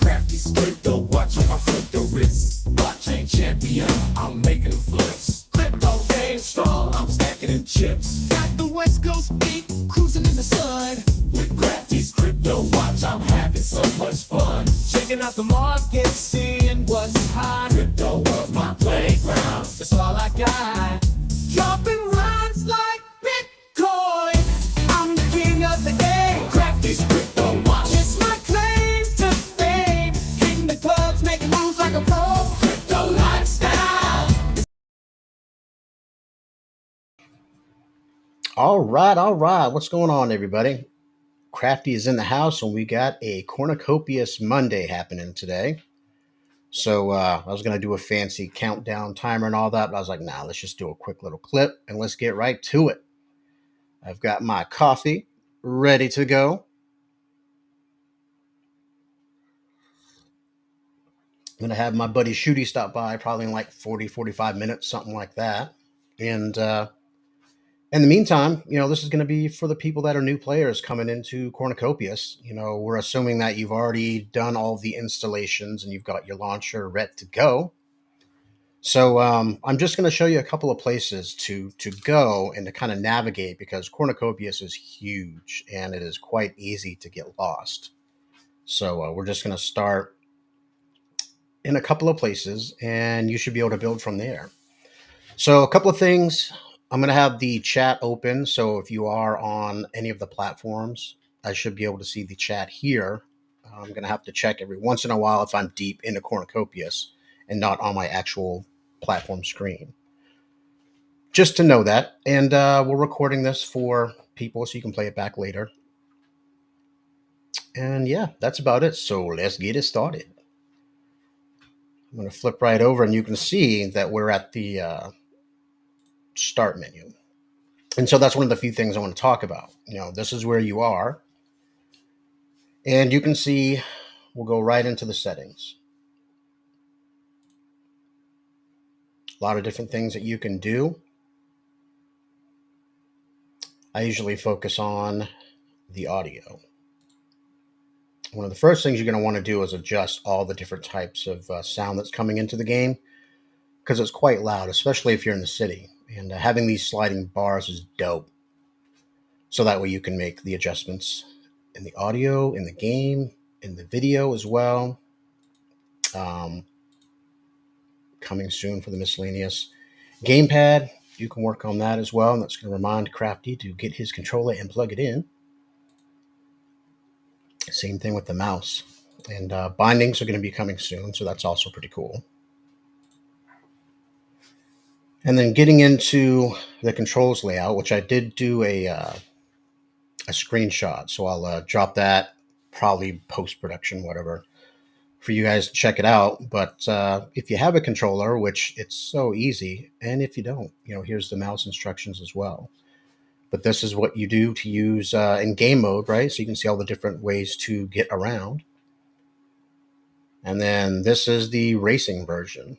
Crafty Squirrel, watch on my flip the wrist. Blockchain champion, I'm making flips. Crypto game strong, I'm stacking in chips. Got the West Coast beat, cruising in the sun. With Crafty's crypto watch, I'm having so much fun. Checking out the market, seeing what's hot. Crypto world's my playground, that's all I got. Dropping rhymes like Bitcoin. I'm the king of the game. Crafty's crypto watch. It's my claim to fame. Hitting the clubs, making moves like a pro. Crypto lifestyle. All right. What's going on, everybody? Crafty is in the house, and we got a Cornucopias Monday happening today. So I was going to do a fancy countdown timer and all that, but I was like, nah, let's just do a quick little clip, and let's get right to it. I've got my coffee ready to go. I'm going to have my buddy Shooty stop by probably in like 40, 45 minutes, something like that. And in the meantime, this is going to be for the people that are new players coming into Cornucopias. We're assuming that you've already done all the installations and you've got your launcher ready to go. So I'm just going to show you a couple of places to go and to kind of navigate, because Cornucopias is huge and it is quite easy to get lost. So we're just going to start in a couple of places, and you should be able to build from there. So a couple of things. I'm going to have the chat open, so if you are on any of the platforms, I should be able to see the chat here. I'm going to have to check every once in a while if I'm deep into Cornucopias and not on my actual platform screen. Just to know that. And we're recording this for people so you can play it back later. And yeah, that's about it. So let's get it started. I'm going to flip right over, and you can see that we're at the start menu. And so that's one of the few things I want to talk about. This is where you are. And you can see we'll go right into the settings. A lot of different things that you can do. I usually focus on the audio. One of the first things you're going to want to do is adjust all the different types of sound that's coming into the game, because it's quite loud, especially if you're in the city. And having these sliding bars is dope. So that way you can make the adjustments in the audio, in the game, in the video as well. Coming soon for the miscellaneous gamepad. You can work on that as well. And that's going to remind Crafty to get his controller and plug it in. Same thing with the mouse. And bindings are going to be coming soon, so that's also pretty cool. And then getting into the controls layout, which I did do a screenshot. So I'll drop that probably post-production, whatever, for you guys to check it out. But if you have a controller, which it's so easy, and if you don't, here's the mouse instructions as well. But this is what you do to use in game mode, right? So you can see all the different ways to get around. And then this is the racing version.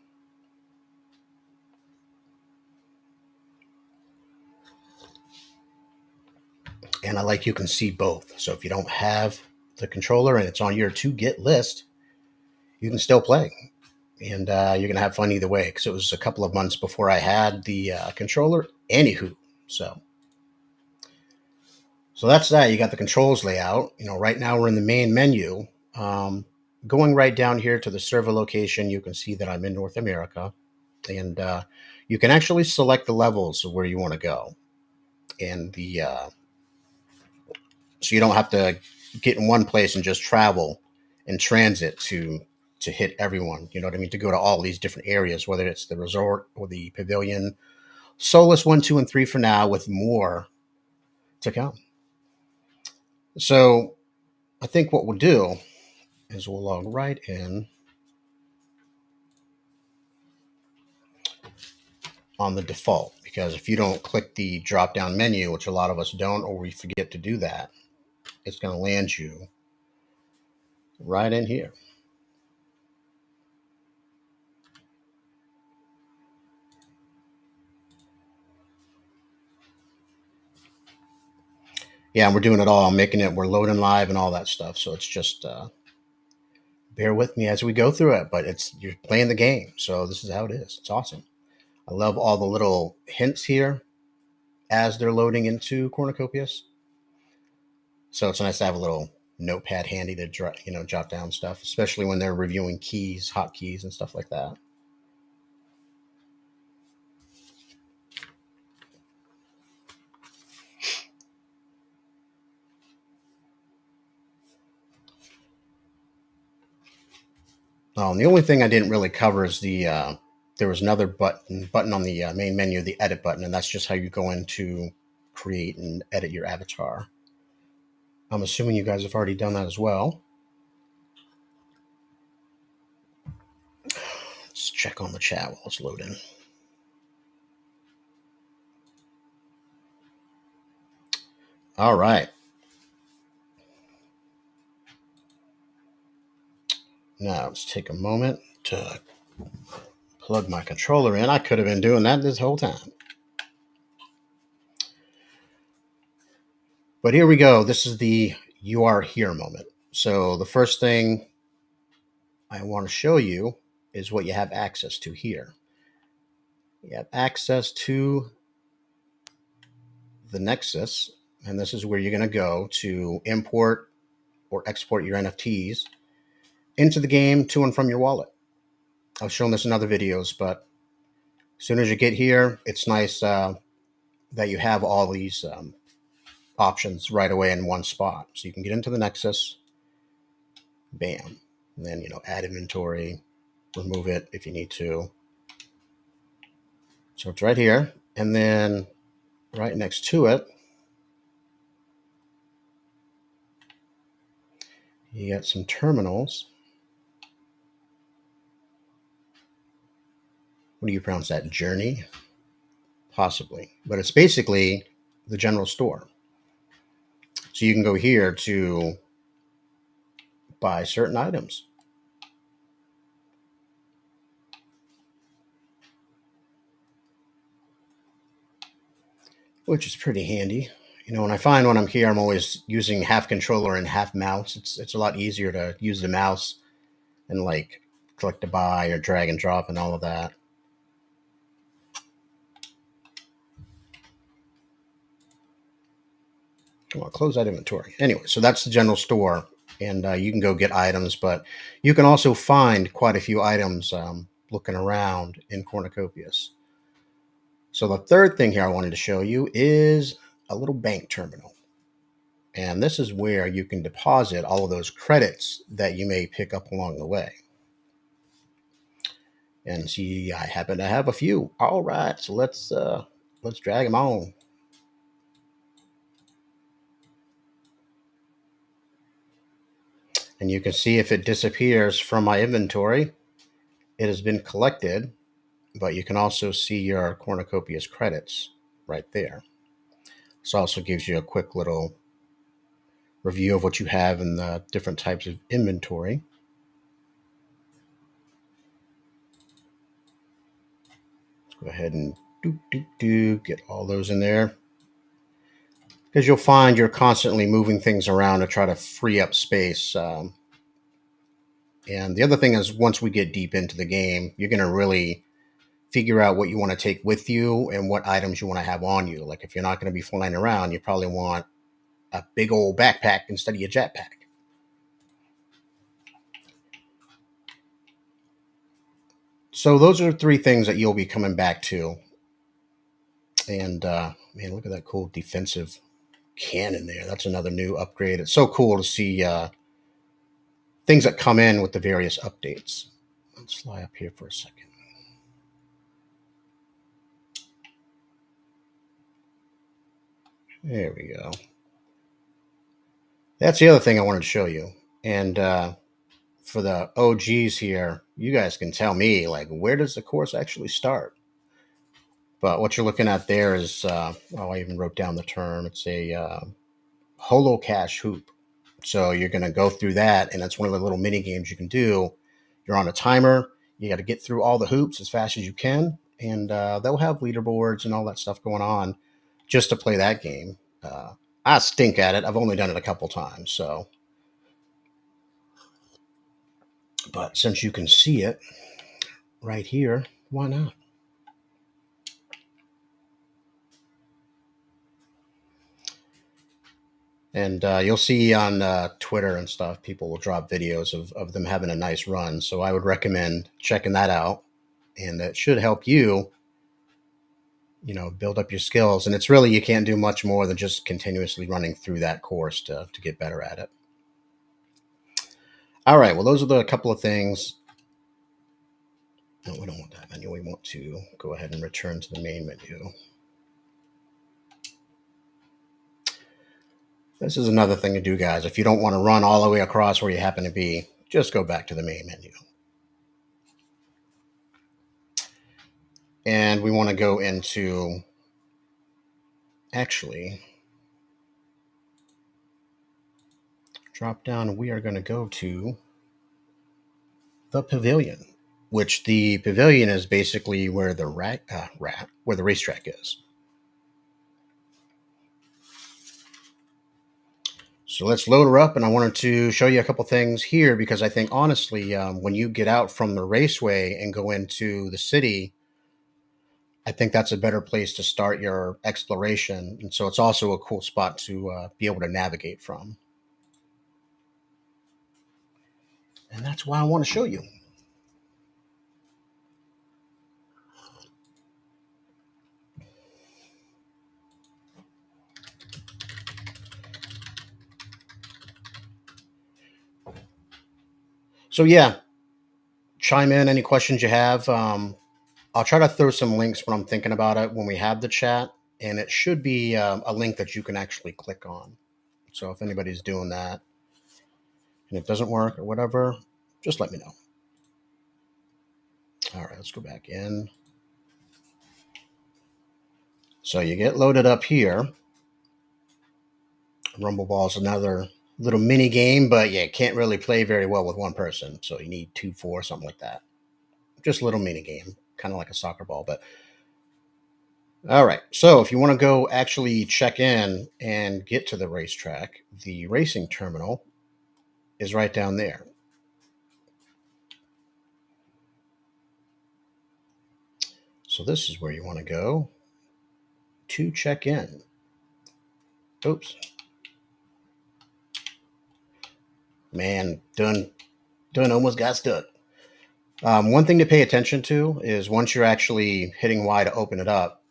And you can see both. So if you don't have the controller and it's on your to-get list, you can still play. And you're going to have fun either way, because it was a couple of months before I had the controller. Anywho, so that's that. You got the controls layout. Right now we're in the main menu. Going right down here to the server location, you can see that I'm in North America. And you can actually select the levels of where you want to go. And so you don't have to get in one place and just travel and transit to hit everyone. You know what I mean? To go to all these different areas, whether it's the resort or the pavilion. Solace 1, 2, and 3 for now, with more to come. So I think what we'll do is we'll log right in on the default, because if you don't click the drop down menu, which a lot of us don't, or we forget to do that, it's going to land you right in here. Yeah, and we're doing it all. I'm making it, we're loading live and all that stuff. So it's just bear with me as we go through it, but you're playing the game, so this is how it is. It's awesome. I love all the little hints here as they're loading into Cornucopias. So it's nice to have a little notepad handy to jot down stuff, especially when they're reviewing keys, hotkeys, and stuff like that. Oh, and the only thing I didn't really cover is there was another button on the main menu, the edit button, and that's just how you go into create and edit your avatar. I'm assuming you guys have already done that as well. Let's check on the chat while it's loading. All right. Now let's take a moment to plug my controller in. I could have been doing that this whole time. But here we go. This is the you are here moment. So the first thing I want to show you is what you have access to here. You have access to the nexus, and this is where you're going to go to import or export your NFTs into the game to and from your wallet. I've shown this in other videos, but as soon as you get here, it's nice that you have all these options right away in one spot. So you can get into the nexus, bam, and then add inventory, remove it if you need to. So it's right here, and then right next to it, you got some terminals. What do you pronounce that? Jurni? Possibly. But it's basically the general store. So you can go here to buy certain items. Which is pretty handy. When I find when I'm here, I'm always using half controller and half mouse. It's a lot easier to use the mouse and click to buy or drag and drop and all of that. Come on, close that inventory. Anyway, so that's the general store, and you can go get items, but you can also find quite a few items looking around in Cornucopias. So the third thing here I wanted to show you is a little bank terminal. And this is where you can deposit all of those credits that you may pick up along the way. And see, I happen to have a few. All right, so let's drag them on. And you can see if it disappears from my inventory, it has been collected, but you can also see your Cornucopias credits right there. This also gives you a quick little review of what you have in the different types of inventory. Let's go ahead and get all those in there. Because you'll find you're constantly moving things around to try to free up space. And the other thing is, once we get deep into the game, you're going to really figure out what you want to take with you and what items you want to have on you. Like if you're not going to be flying around, you probably want a big old backpack instead of your jetpack. So those are three things that you'll be coming back to. And man, look at that cool defensive cannon there. That's another new upgrade. It's so cool to see things that come in with the various updates. Let's fly up here for a second. There we go. That's the other thing I wanted to show you. And for the OGs here, you guys can tell me, where does the course actually start? But what you're looking at there is, I even wrote down the term. It's a holo cash hoop. So you're going to go through that, and it's one of the little mini games you can do. You're on a timer. You got to get through all the hoops as fast as you can, and they'll have leaderboards and all that stuff going on just to play that game. I stink at it. I've only done it a couple times, so. But since you can see it right here, why not? And you'll see on Twitter and stuff, people will drop videos of them having a nice run. So I would recommend checking that out. And that should help you, build up your skills. And it's really, you can't do much more than just continuously running through that course to get better at it. All right. Well, those are the couple of things. No, we don't want that menu. We want to go ahead and return to the main menu. This is another thing to do, guys. If you don't want to run all the way across where you happen to be, just go back to the main menu. And we want to go into, actually, drop down. We are going to go to the pavilion, which the pavilion is basically where the where the racetrack is. So let's load her up, and I wanted to show you a couple things here because I think honestly, when you get out from the raceway and go into the city, I think that's a better place to start your exploration, and so it's also a cool spot to be able to navigate from. And that's why I want to show you. So yeah, chime in any questions you have. I'll try to throw some links when I'm thinking about it when we have the chat, and it should be a link that you can actually click on. So if anybody's doing that and it doesn't work or whatever, just let me know. All right, let's go back in. So you get loaded up here. Rumble Ball is another little mini game, but yeah, can't really play very well with one person. So you need 2, 4, something like that. Just a little mini game, kind of like a soccer ball. But all right, so if you want to go actually check in and get to the racetrack, the racing terminal is right down there. So this is where you want to go to check in. Oops. Man, done almost got stuck. One thing to pay attention to is once you're actually hitting Y to open it up,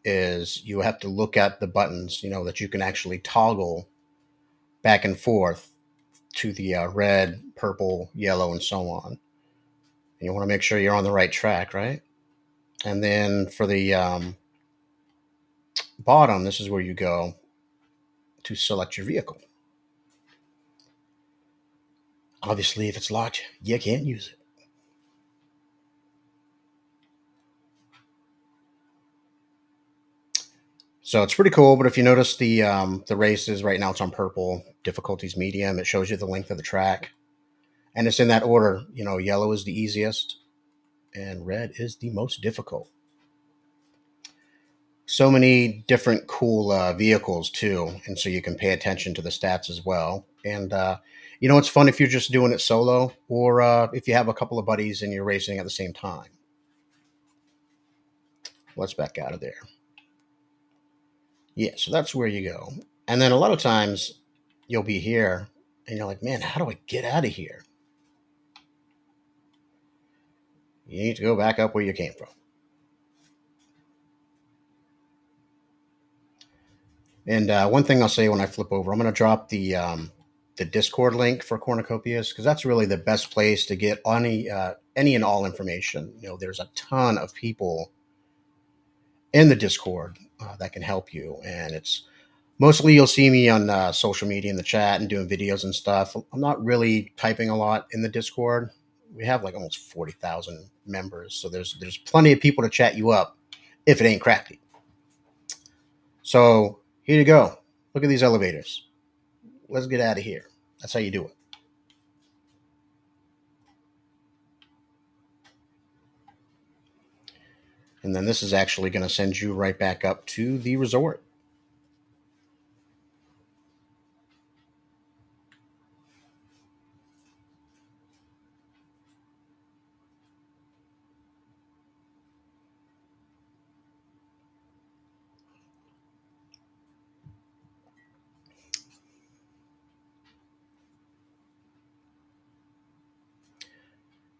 is you have to look at the buttons, that you can actually toggle back and forth to the red, purple, yellow, and so on. And you want to make sure you're on the right track, right? And then for the bottom, this is where you go to select your vehicle. Obviously, if it's locked, you can't use it. So it's pretty cool. But if you notice the races right now, it's on purple, difficulties medium. It shows you the length of the track, and it's in that order. Yellow is the easiest, and red is the most difficult. So many different cool vehicles too, and so you can pay attention to the stats as well. And it's fun if you're just doing it solo, or if you have a couple of buddies and you're racing at the same time. Let's back out of there. Yeah, so that's where you go. And then a lot of times you'll be here and you're like, man, how do I get out of here? You need to go back up where you came from. And one thing I'll say when I flip over, I'm going to drop the Discord link for Cornucopias because that's really the best place to get any and all information. There's a ton of people in the Discord that can help you, and it's mostly you'll see me on social media in the chat and doing videos and stuff. I'm not really typing a lot in the Discord. We have like almost 40,000 members, so there's plenty of people to chat you up if it ain't crafty. So here you go. Look at these elevators. Let's get out of here. That's how you do it. And then this is actually going to send you right back up to the resort.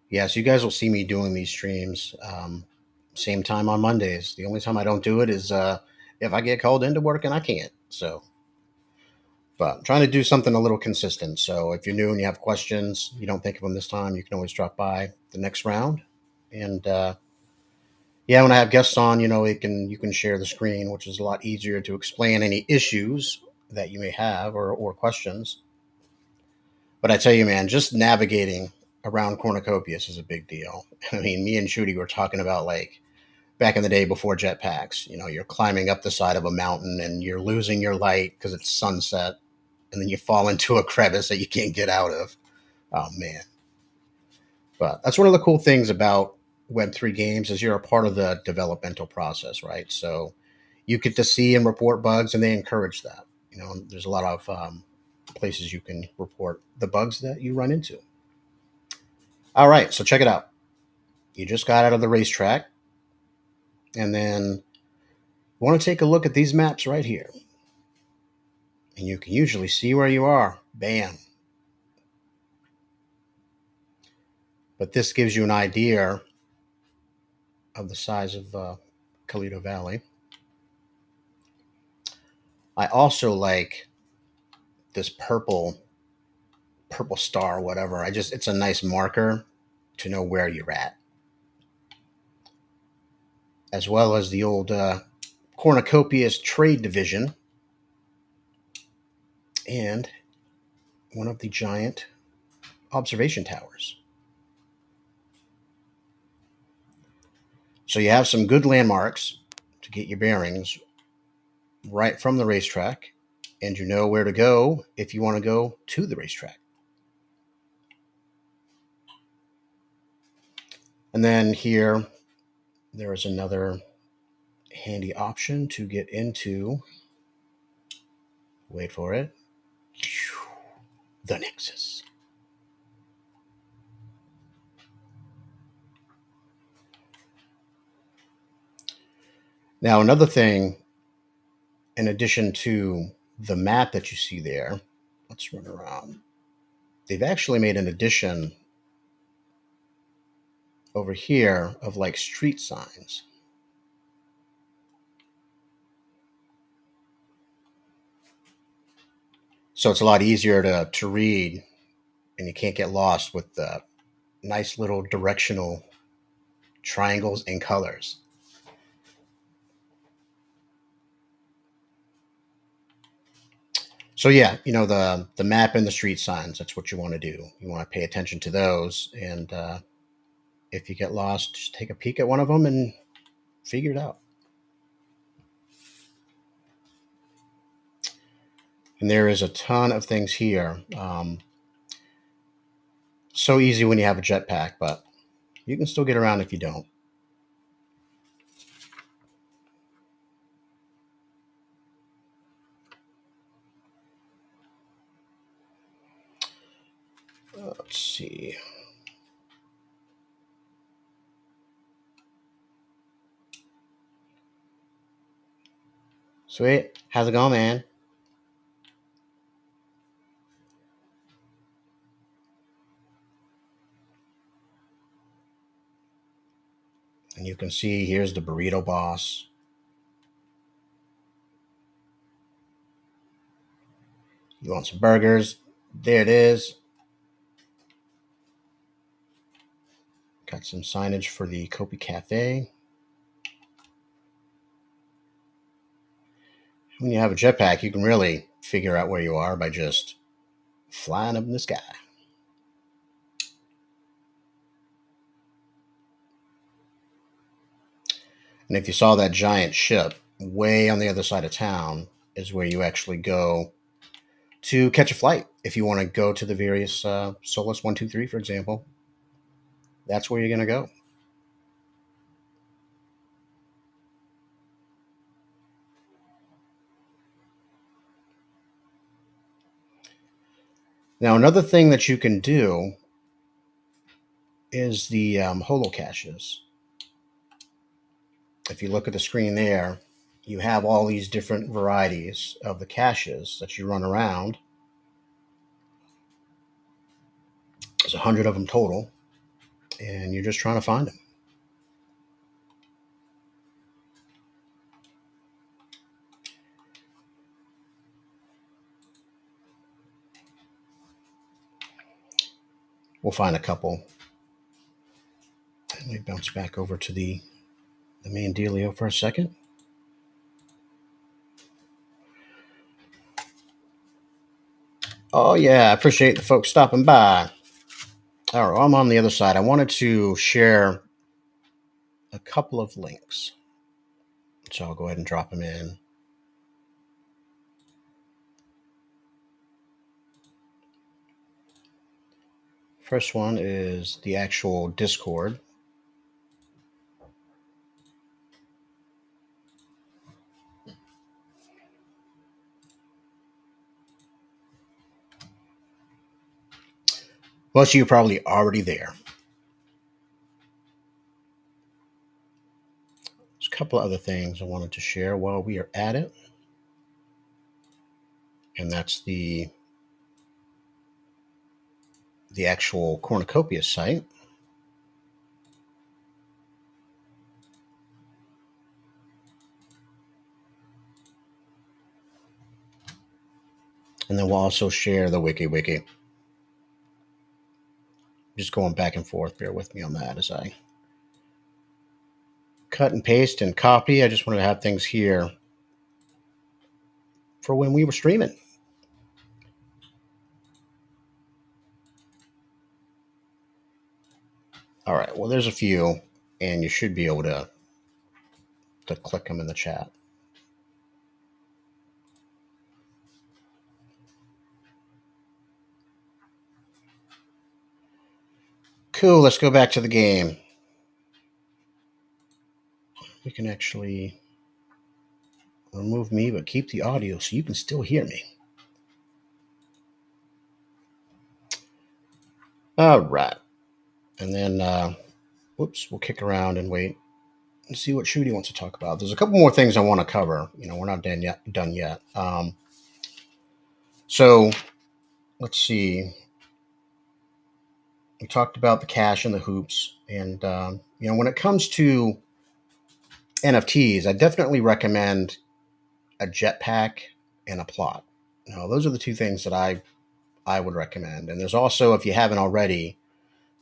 Yeah, so you guys will see me doing these streams same time on Mondays. The only time I don't do it is if I get called into work and I can't. So, but I'm trying to do something a little consistent. So if you're new and you have questions, you don't think of them this time, you can always drop by the next round. And yeah, when I have guests on, you can share the screen, which is a lot easier to explain any issues that you may have or questions. But I tell you, man, just navigating around Cornucopias is a big deal. I mean, me and Shooty were talking about like back in the day before jetpacks. You're climbing up the side of a mountain and you're losing your light because it's sunset, and then you fall into a crevice that you can't get out of. Oh man! But that's one of the cool things about Web3 games is you're a part of the developmental process, right? So you get to see and report bugs, and they encourage that. There's a lot of places you can report the bugs that you run into. All right, so check it out. You just got out of the racetrack, and then you want to take a look at these maps right here. And you can usually see where you are. Bam. But this gives you an idea of the size of Calido Valley. I also like this purple star, whatever. It's a nice marker to know where you're at. As well as the old Cornucopias trade division and one of the giant observation towers. So you have some good landmarks to get your bearings right from the racetrack, and you know where to go if you want to go to the racetrack. And then here, there is another handy option to get into, wait for it, the nexus. Now, another thing, in addition to the map that you see there, let's run around. They've actually made an addition over here of like street signs. So it's a lot easier to read, and you can't get lost with the nice little directional triangles and colors. So yeah, the map and the street signs. That's what you want to do. You want to pay attention to those, and if you get lost, just take a peek at one of them and figure it out. And there is a ton of things here. So easy when you have a jetpack, but you can still get around if you don't. Let's see. Sweet. How's it going, man? And you can see here's the burrito boss. You want some burgers? There it is. Got some signage for the Kopi Cafe. When you have a jetpack, you can really figure out where you are by just flying up in the sky. And if you saw that giant ship way on the other side of town, is where you actually go to catch a flight. If you want to go to the various Solace 1, 2, 3, for example, that's where you're going to go. Now, another thing that you can do is the holo caches. If you look at the screen there, you have all these different varieties of the caches that you run around. There's 100 of them total. and you're just trying to find them. We'll find a couple. Let me bounce back over to the main dealio for a second. Oh, yeah, I appreciate the folks stopping by. All right, I'm on the other side. I wanted to share a couple of links. So I'll go ahead and drop them in. First one is the actual Discord. Most of you are probably already there. There's a couple of other things I wanted to share while we are at it. And that's the actual Cornucopias site. And then we'll also share the wiki. Just going back and forth. Bear with me on that as I cut and paste and copy. I just wanted to have things here for when we were streaming. All right. Well, there's a few, and you should be able to click them in the chat. Cool. Let's go back to the game. We can actually remove me, but keep the audio so you can still hear me. All right. And then, whoops, we'll kick around and wait and see what Shooty wants to talk about. There's a couple more things I want to cover. We're not done yet. So let's see. We talked about the cash and the hoops. And, when it comes to NFTs, I definitely recommend a jetpack and a plot. Those are the two things that I would recommend. And there's also, if you haven't already,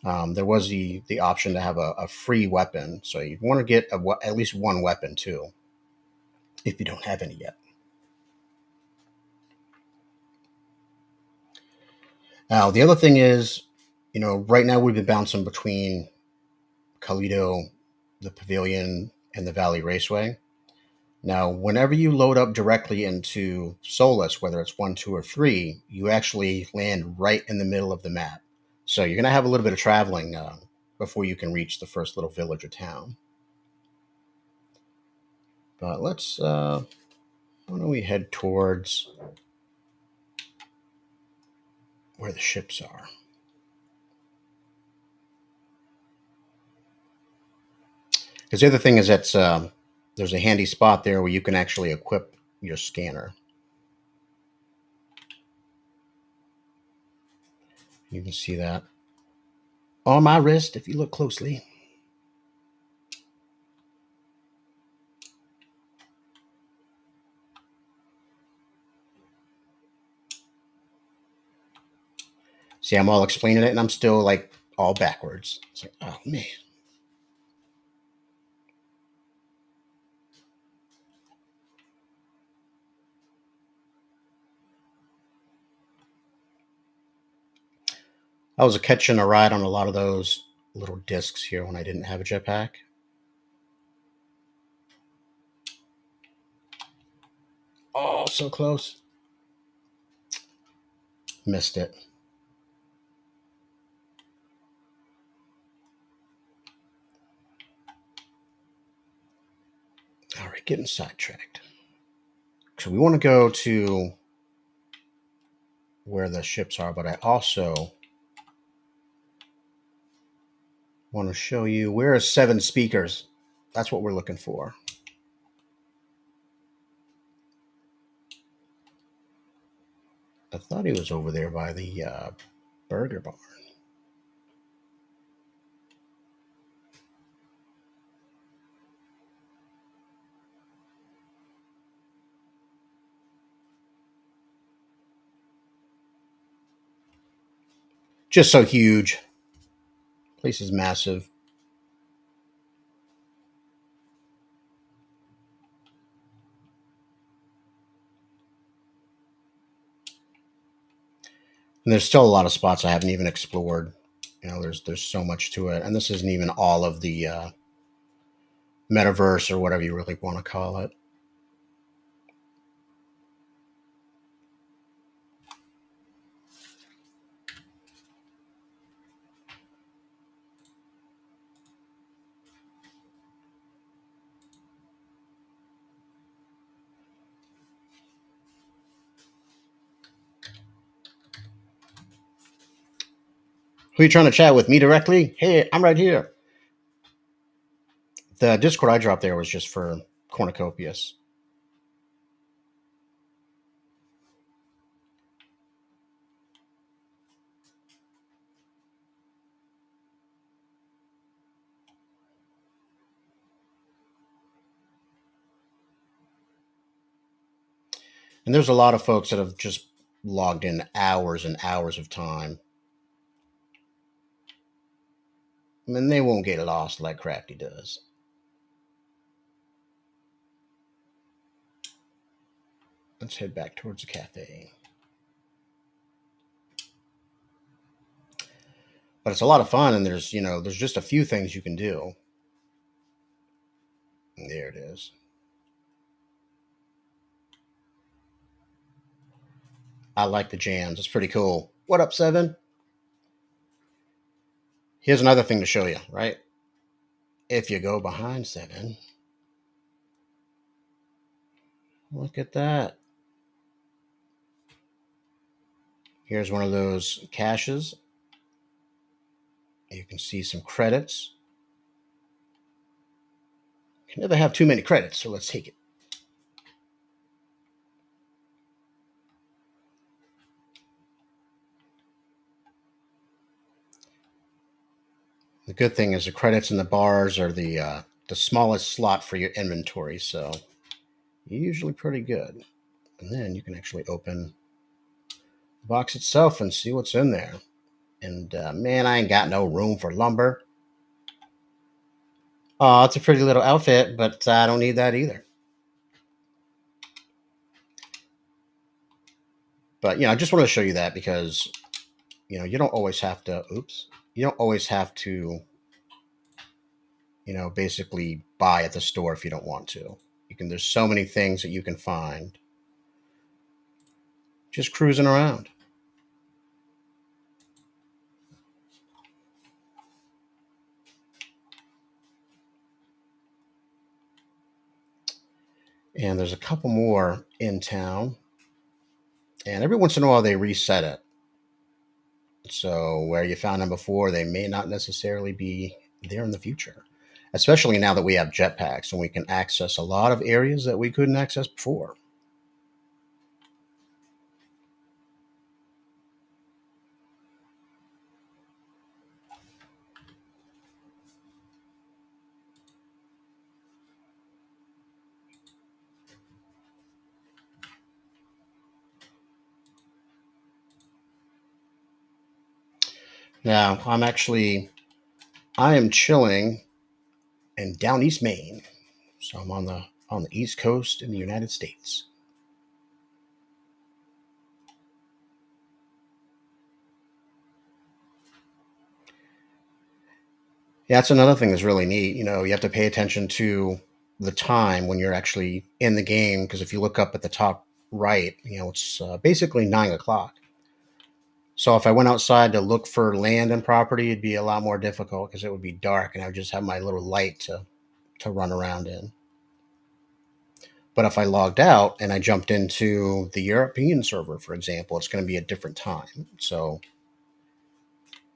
there was the option to have a free weapon. So you'd want to get at least one weapon too, if you don't have any yet. Now, the other thing is, right now we've been bouncing between Calido, the Pavilion, and the Valley Raceway. Now, whenever you load up directly into Solace, whether it's 1, 2, or 3, you actually land right in the middle of the map. So you're going to have a little bit of traveling before you can reach the first little village or town. But let's, why don't we head towards where the ships are. Because the other thing is that there's a handy spot there where you can actually equip your scanner. You can see that on my wrist if you look closely. See, I'm all explaining it and I'm still like all backwards. It's like, oh man. I was catching a ride on a lot of those little discs here when I didn't have a jetpack. Oh, so close. Missed it. All right, getting sidetracked. So we want to go to where the ships are, but I also want to show you where are 7 speakers. That's what we're looking for. I thought he was over there by the burger barn. Just so huge. Place is massive. And there's still a lot of spots I haven't even explored. There's so much to it, and this isn't even all of the metaverse or whatever you really want to call it. Who are you trying to chat with? Me directly? Hey, I'm right here. The Discord I dropped there was just for Cornucopias. And there's a lot of folks that have just logged in hours and hours of time. I mean, they won't get lost like Crafty does. Let's head back towards the cafe. But it's a lot of fun, and there's just a few things you can do. And there it is. I like the jams. It's pretty cool. What up, Seven? Here's another thing to show you, right? If you go behind Seven, look at that. Here's one of those caches. You can see some credits. You can never have too many credits, so let's take it. The good thing is the credits and the bars are the smallest slot for your inventory, so you're usually pretty good. And then you can actually open the box itself and see what's in there. And man, I ain't got no room for lumber. Oh, it's a pretty little outfit, but I don't need that either. But I just wanted to show you that because you don't always have to. Oops, you don't always have to. Basically buy at the store if you don't want to. There's so many things that you can find just cruising around. And there's a couple more in town. And every once in a while they reset it. So where you found them before, they may not necessarily be there in the future. Especially now that we have jetpacks and we can access a lot of areas that we couldn't access before. Now, I am chilling in down East Maine. So I'm on the East Coast in the United States. Yeah, that's another thing that's really neat. You have to pay attention to the time when you're actually in the game because if you look up at the top right, it's basically 9 o'clock. So if I went outside to look for land and property, it'd be a lot more difficult because it would be dark and I would just have my little light to run around in. But if I logged out and I jumped into the European server, for example, it's going to be a different time. So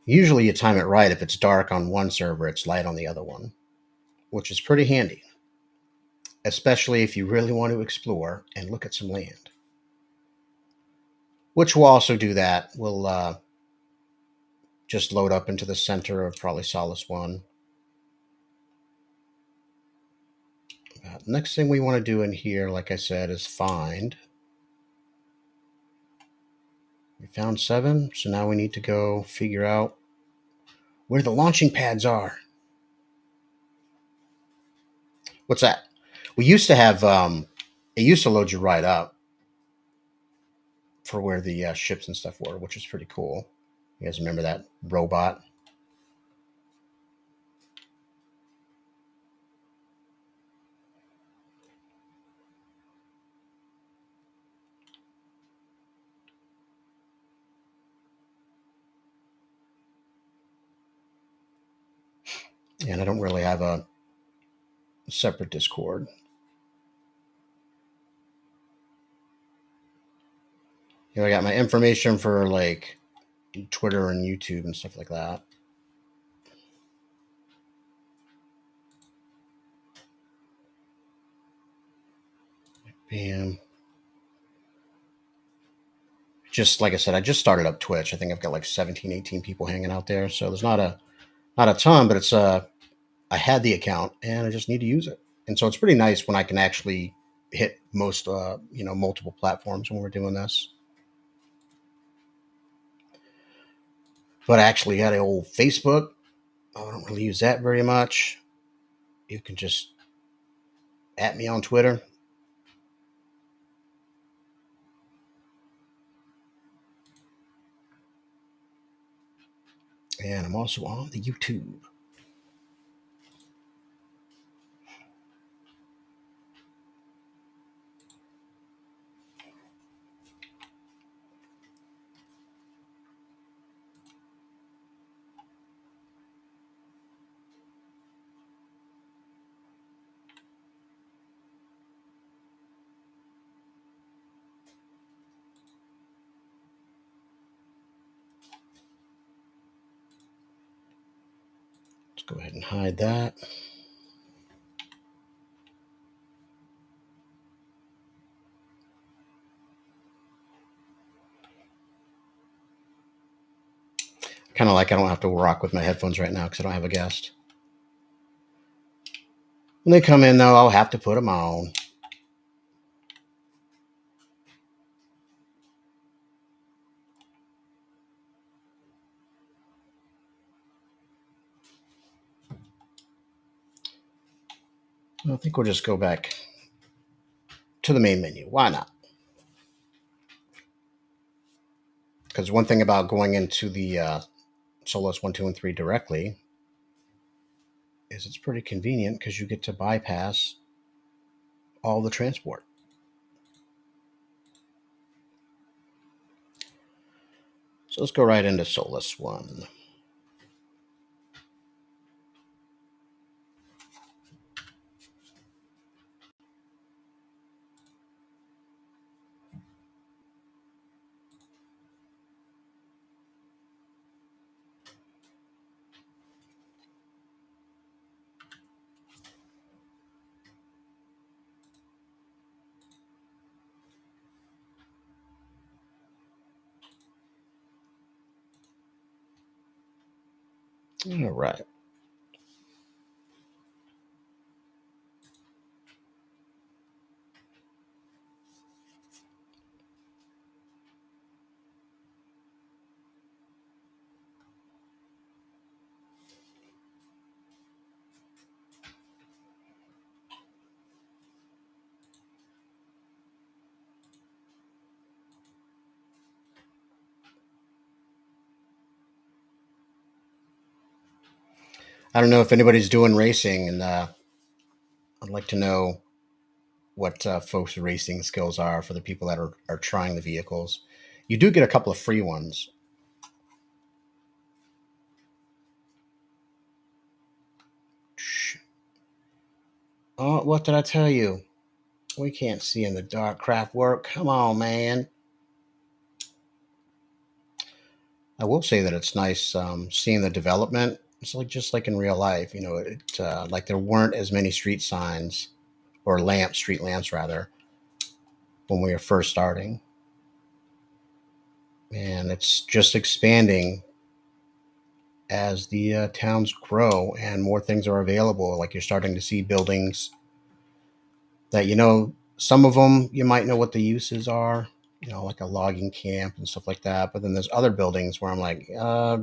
usually you time it right. If it's dark on one server, it's light on the other one, which is pretty handy, especially if you really want to explore and look at some land. Which will also do that. We'll just load up into the center of probably Solace 1. Next thing we want to do in here, like I said, is find We found 7, so now we need to go figure out where the launching pads are. What's that? We used to have, it used to load you right up for where the ships and stuff were, which is pretty cool. You guys remember that robot? And I don't really have a separate Discord. You know, I got my information for like Twitter and YouTube and stuff like that. Bam. Just like I said, I just started up Twitch. I think I've got like 17, 18 people hanging out there. So there's not a ton, but it's I had the account and I just need to use it. And so it's pretty nice when I can actually hit most multiple platforms when we're doing this. But I actually got an old Facebook. I don't really use that very much. You can just at me on Twitter. And I'm also on the YouTube. Let's go ahead and hide that. Kind of like I don't have to rock with my headphones right now because I don't have a guest. When they come in, though, I'll have to put them on. I think we'll just go back to the main menu. Why not? Because one thing about going into the Solace 1, 2, and 3 directly is it's pretty convenient because you get to bypass all the transport. So let's go right into Solace 1. All right. I don't know if anybody's doing racing, and I'd like to know what folks' racing skills are for the people that are trying the vehicles. You do get a couple of free ones. Oh, what did I tell you? We can't see in the dark. Craft work. Come on, man. I will say that it's nice seeing the development. It's like just like in real life, like there weren't as many street signs or lamps, street lamps rather, when we were first starting, and it's just expanding as the towns grow and more things are available. Like you're starting to see buildings that some of them you might know what the uses are, like a logging camp and stuff like that. But then there's other buildings where I'm like,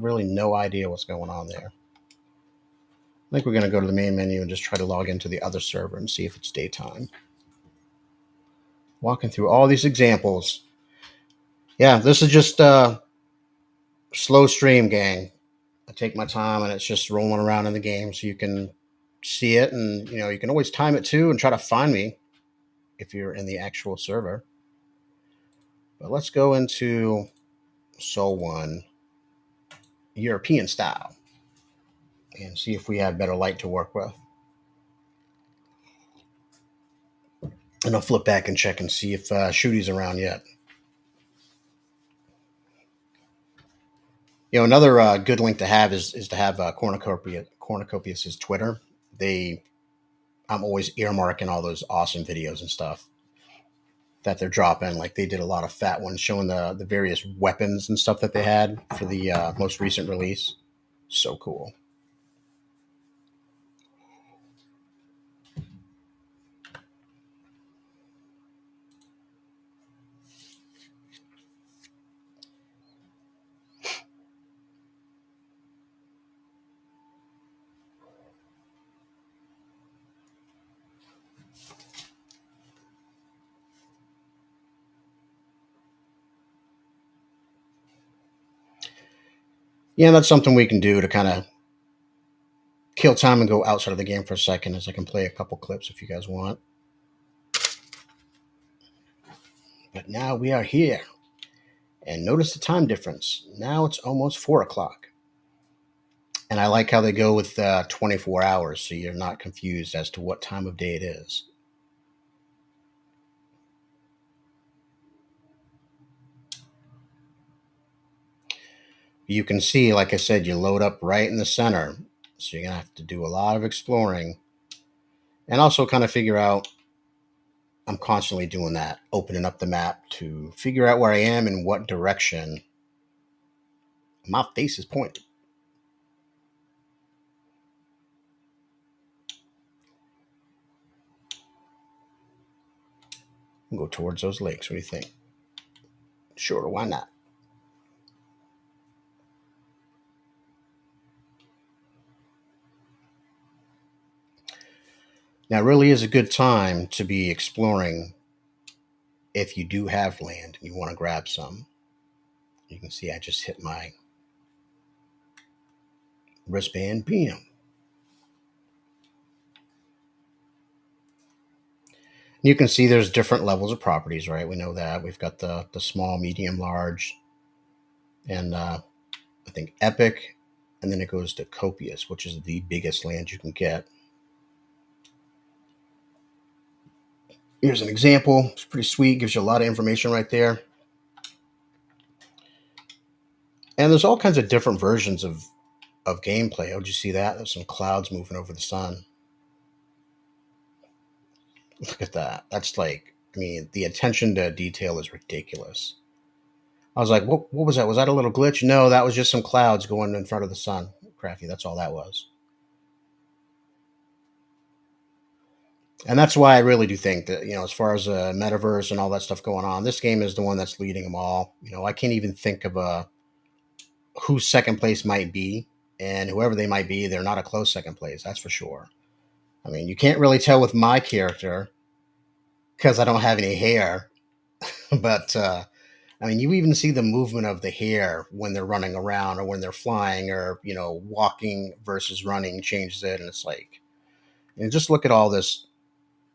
really no idea what's going on there. I think we're going to go to the main menu and just try to log into the other server and see if it's daytime. Walking through all these examples. Yeah, this is just a slow stream, gang. I take my time and it's just rolling around in the game so you can see it, and you can always time it too and try to find me if you're in the actual server. But let's go into Sol 1 European style and see if we have better light to work with. And I'll flip back and check and see if Shooty's around yet. Another good link to have is to have Cornucopias' Twitter. I'm always earmarking all those awesome videos and stuff that they're dropping. Like they did a lot of fat ones showing the various weapons and stuff that they had for the most recent release. So cool. Yeah, that's something we can do to kind of kill time and go outside of the game for a second, as I can play a couple clips if you guys want. But now we are here. And notice the time difference. Now it's almost 4 o'clock. And I like how they go with 24 hours, so you're not confused as to what time of day it is. You can see, like I said, you load up right in the center. So you're going to have to do a lot of exploring. And also kind of figure out, I'm constantly doing that, opening up the map to figure out where I am and what direction my face is pointed. We'll go towards those lakes. What do you think? Sure, why not? Now, it really is a good time to be exploring if you do have land and you want to grab some. You can see I just hit my wristband. Bam. You can see there's different levels of properties, right? We know that. We've got the small, medium, large, and I think epic. And then it goes to copious, which is the biggest land you can get. Here's an example. It's pretty sweet. Gives you a lot of information right there. And there's all kinds of different versions of gameplay. Oh, did you see that? There's some clouds moving over the sun. Look at that. That's like, the attention to detail is ridiculous. I was like, what was that? Was that a little glitch? No, that was just some clouds going in front of the sun. Crafty, that's all that was. And that's why I really do think that, as far as metaverse and all that stuff going on, this game is the one that's leading them all. I can't even think of who second place might be. And whoever they might be, they're not a close second place, that's for sure. You can't really tell with my character because I don't have any hair. But, you even see the movement of the hair when they're running around or when they're flying or, walking versus running changes it. And it's like, just look at all this,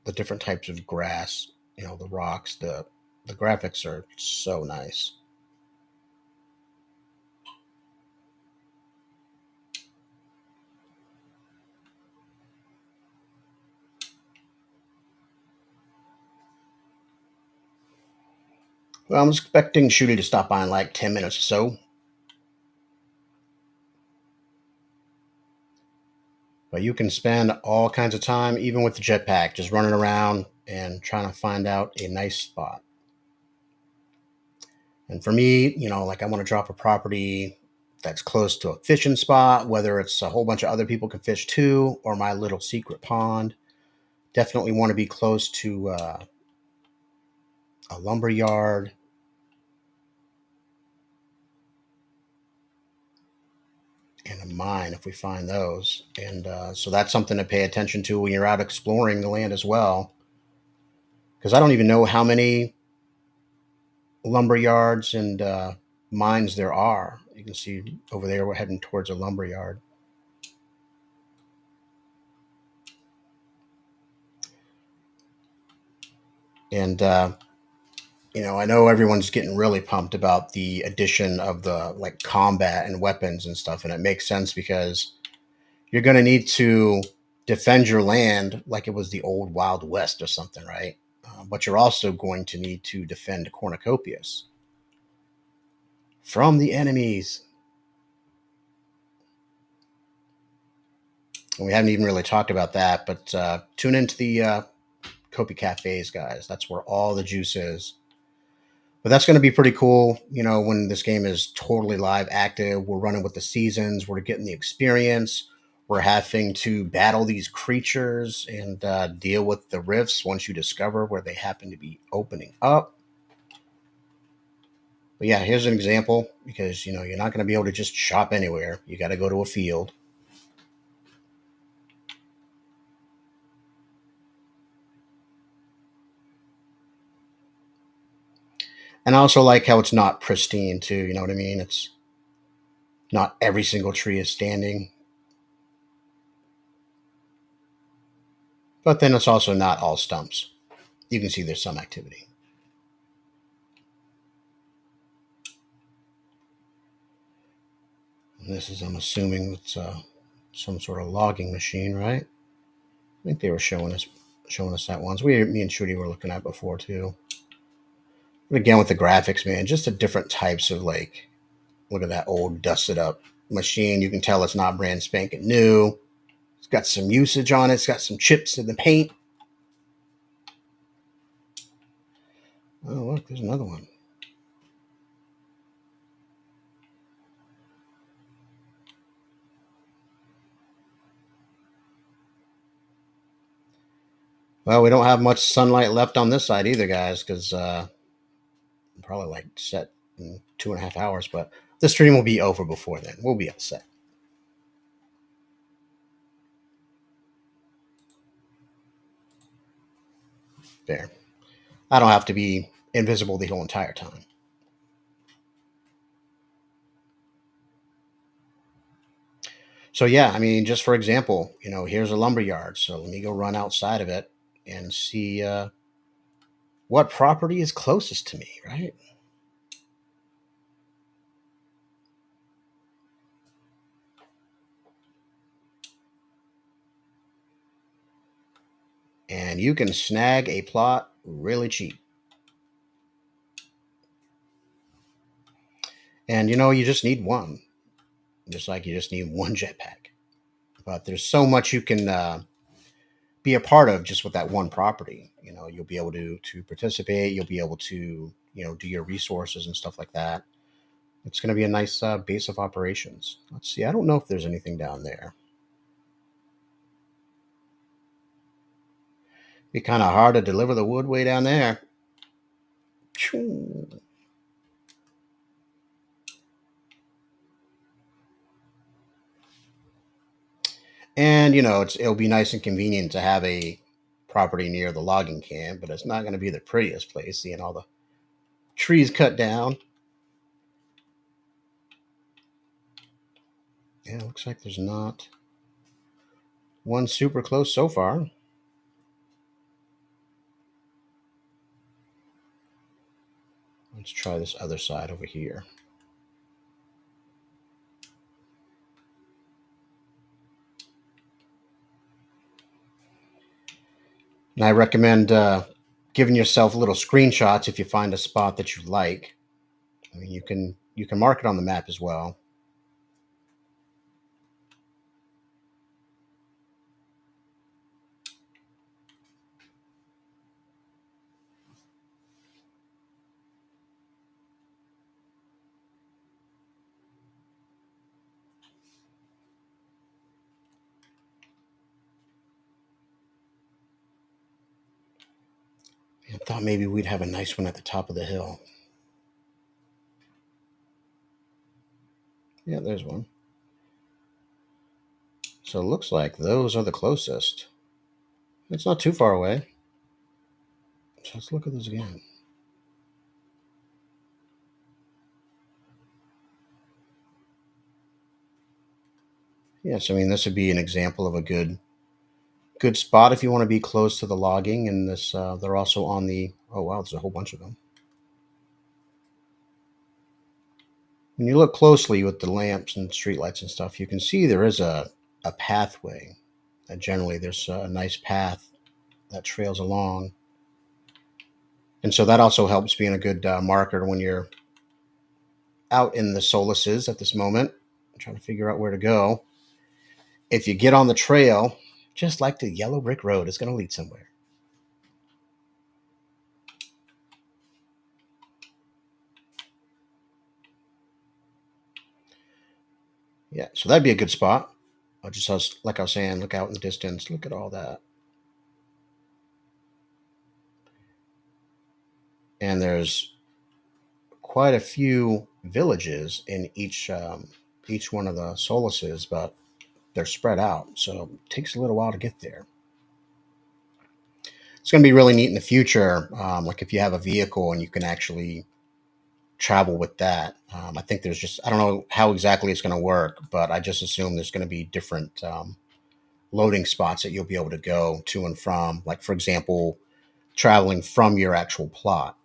the different types of grass, the rocks, the graphics are so nice. Well, I'm expecting Shooty to stop by in like 10 minutes or so. But you can spend all kinds of time, even with the jetpack, just running around and trying to find out a nice spot. And for me, like I want to drop a property that's close to a fishing spot, whether it's a whole bunch of other people can fish too, or my little secret pond. Definitely want to be close to a lumber yard and a mine if we find those. And so that's something to pay attention to when you're out exploring the land as well. Because I don't even know how many lumber yards and mines there are. You can see over there we're heading towards a lumber yard. And I know everyone's getting really pumped about the addition of the like combat and weapons and stuff, and it makes sense because you're going to need to defend your land like it was the old Wild West or something, right? But you're also going to need to defend Cornucopias from the enemies. And we haven't even really talked about that, but tune into the Kopi Cafes, guys. That's where all the juice is. But that's going to be pretty cool, when this game is totally live active. We're running with the seasons. We're getting the experience. We're having to battle these creatures and deal with the rifts once you discover where they happen to be opening up. But yeah, here's an example because, you're not going to be able to just shop anywhere. You got to go to a field. And I also like how it's not pristine too. You know what I mean? It's not every single tree is standing. But then it's also not all stumps. You can see there's some activity. And this is, I'm assuming, it's some sort of logging machine, right? I think they were showing us that once. Me and Shruti were looking at before too. But again, with the graphics, man, just the different types of like, look at that old dusted up machine. You can tell it's not brand spanking new. It's got some usage on it. It's got some chips in the paint. Oh, look, there's another one. Well, we don't have much sunlight left on this side either, guys, because probably like set in 2.5 hours. But the stream will be over before then. We'll be upset. There. I don't have to be invisible the whole entire time. So yeah, I mean, just for example, here's a lumber yard. So let me go run outside of it and see what property is closest to me, right? And you can snag a plot really cheap. And you just need one, just like you just need one jetpack. But there's so much you can be a part of just with that one property. You'll be able to participate. You'll be able to do your resources and stuff like that. It's going to be a nice base of operations. Let's see. I don't know if there's anything down there. Be kind of hard to deliver the wood way down there. And it'll be nice and convenient to have a property near the logging camp, but it's not going to be the prettiest place, seeing all the trees cut down. Yeah, it looks like there's not one super close so far. Let's try this other side over here. And I recommend giving yourself little screenshots if you find a spot that you like. I mean, you can mark it on the map as well. I thought maybe we'd have a nice one at the top of the hill. Yeah, there's one. So it looks like those are the closest. It's not too far away. So let's look at this again. Yes, I mean this would be an example of a good spot if you want to be close to the logging. And this they're also on the, oh wow, there's a whole bunch of them. When you look closely with the lamps and streetlights and stuff, you can see there is a pathway. Generally, there's a nice path that trails along. And so that also helps being a good marker when you're out in the Solaces at this moment, trying to figure out where to go. If you get on the trail, just like the yellow brick road, it's going to lead somewhere. Yeah, so that'd be a good spot. Like I was saying, look out in the distance. Look at all that. And there's quite a few villages in each one of the Solaces, but they're spread out, so it takes a little while to get there. It's going to be really neat in the future, like if you have a vehicle and you can actually travel with that. I think there's just, I don't know how exactly it's going to work, but I just assume there's going to be different loading spots that you'll be able to go to and from. Like, for example, traveling from your actual plot.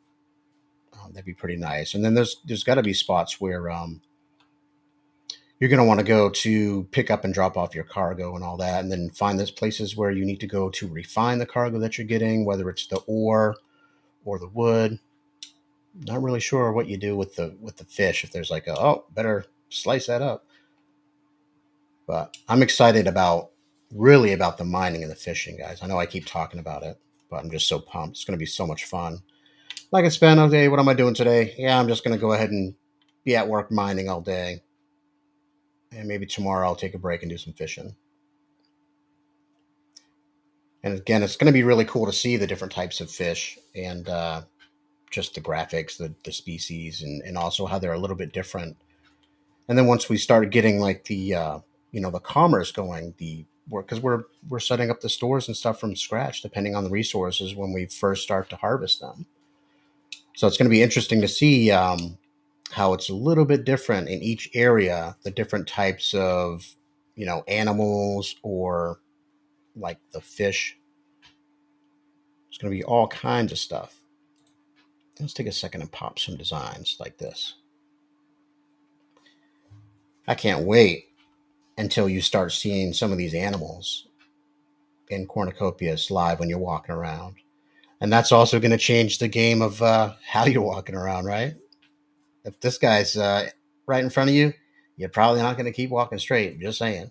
That'd be pretty nice. And then there's got to be spots where you're going to want to go to pick up and drop off your cargo and all that, and then find those places where you need to go to refine the cargo that you're getting, whether it's the ore or the wood. Not really sure what you do with the fish. If there's like a, oh, better slice that up. But I'm excited about really about the mining and the fishing, guys. I know I keep talking about it, but I'm just so pumped. It's going to be so much fun. Like I spent all day. What am I doing today? Yeah, I'm just going to go ahead and be at work mining all day. And maybe tomorrow I'll take a break and do some fishing. And again, it's going to be really cool to see the different types of fish and just the graphics, the species, and also how they're a little bit different. And then once we start getting like the commerce going, the work, because we're setting up the stores and stuff from scratch, depending on the resources when we first start to harvest them. So it's going to be interesting to see how it's a little bit different in each area, the different types of animals or like the fish. It's going to be all kinds of stuff. Let's take a second and pop some designs like this. I can't wait until you start seeing some of these animals in Cornucopias live when you're walking around. And that's also going to change the game of how you're walking around, right? If this guy's right in front of you, you're probably not going to keep walking straight. Just saying.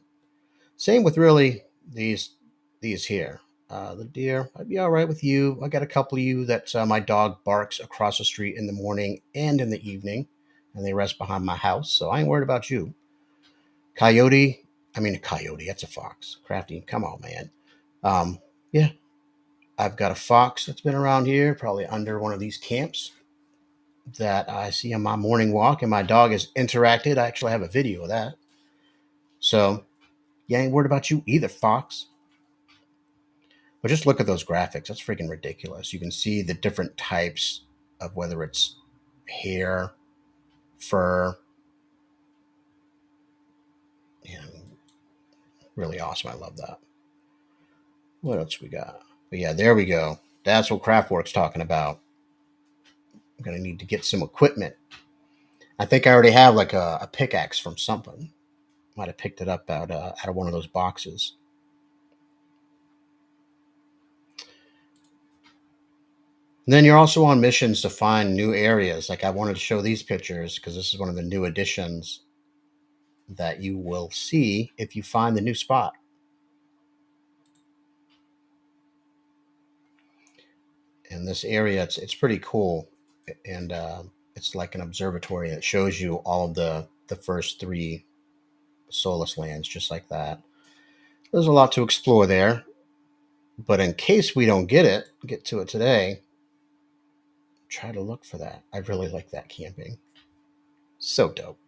Same with really these here. The deer, I'd be all right with you. I got a couple of you that my dog barks across the street in the morning and in the evening, and they rest behind my house, so I ain't worried about you. Coyote, that's a fox. Crafty, come on, man. Yeah, I've got a fox that's been around here, probably under one of these camps that I see on my morning walk, and my dog has interacted. I actually have a video of that. So, yeah, ain't worried about you either, fox. But just look at those graphics. That's freaking ridiculous. You can see the different types of whether it's hair, fur. Yeah, really awesome. I love that. What else we got? But yeah, there we go. That's what Craftwork's talking about. I'm going to need to get some equipment. I think I already have like a pickaxe from something. Might have picked it up out of one of those boxes. And then you're also on missions to find new areas. Like I wanted to show these pictures because this is one of the new additions that you will see if you find the new spot. And this area, it's pretty cool, and it's like an observatory that shows you all of the first three Solace lands, just like that. There's a lot to explore there, but in case we don't get to it today, try to look for that. I really like that camping. So dope.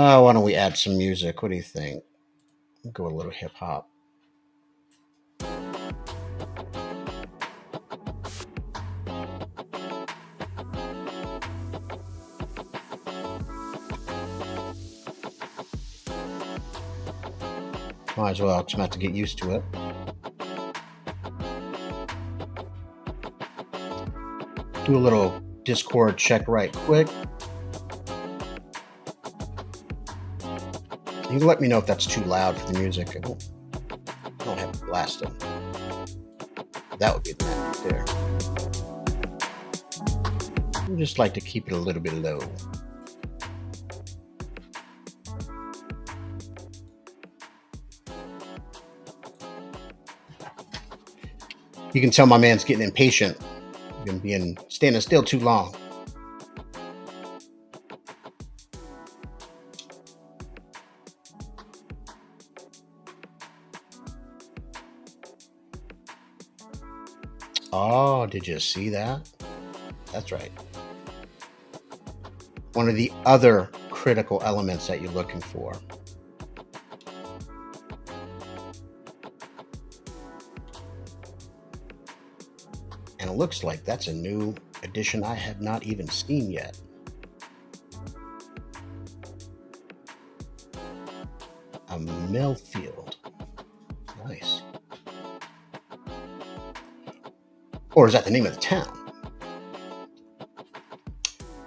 Why don't we add some music? What do you think? Go a little hip hop. Might as well. I'm gonna have to get used to it. Do a little Discord check right quick. You can let me know if that's too loud for the music. I don't have it blasting. That would be the right there. I just like to keep it a little bit low. You can tell my man's getting impatient. He's been standing still too long. Oh, did you see that? That's right. One of the other critical elements that you're looking for. And it looks like that's a new addition I have not even seen yet. A mill field. Nice. Or is that the name of the town?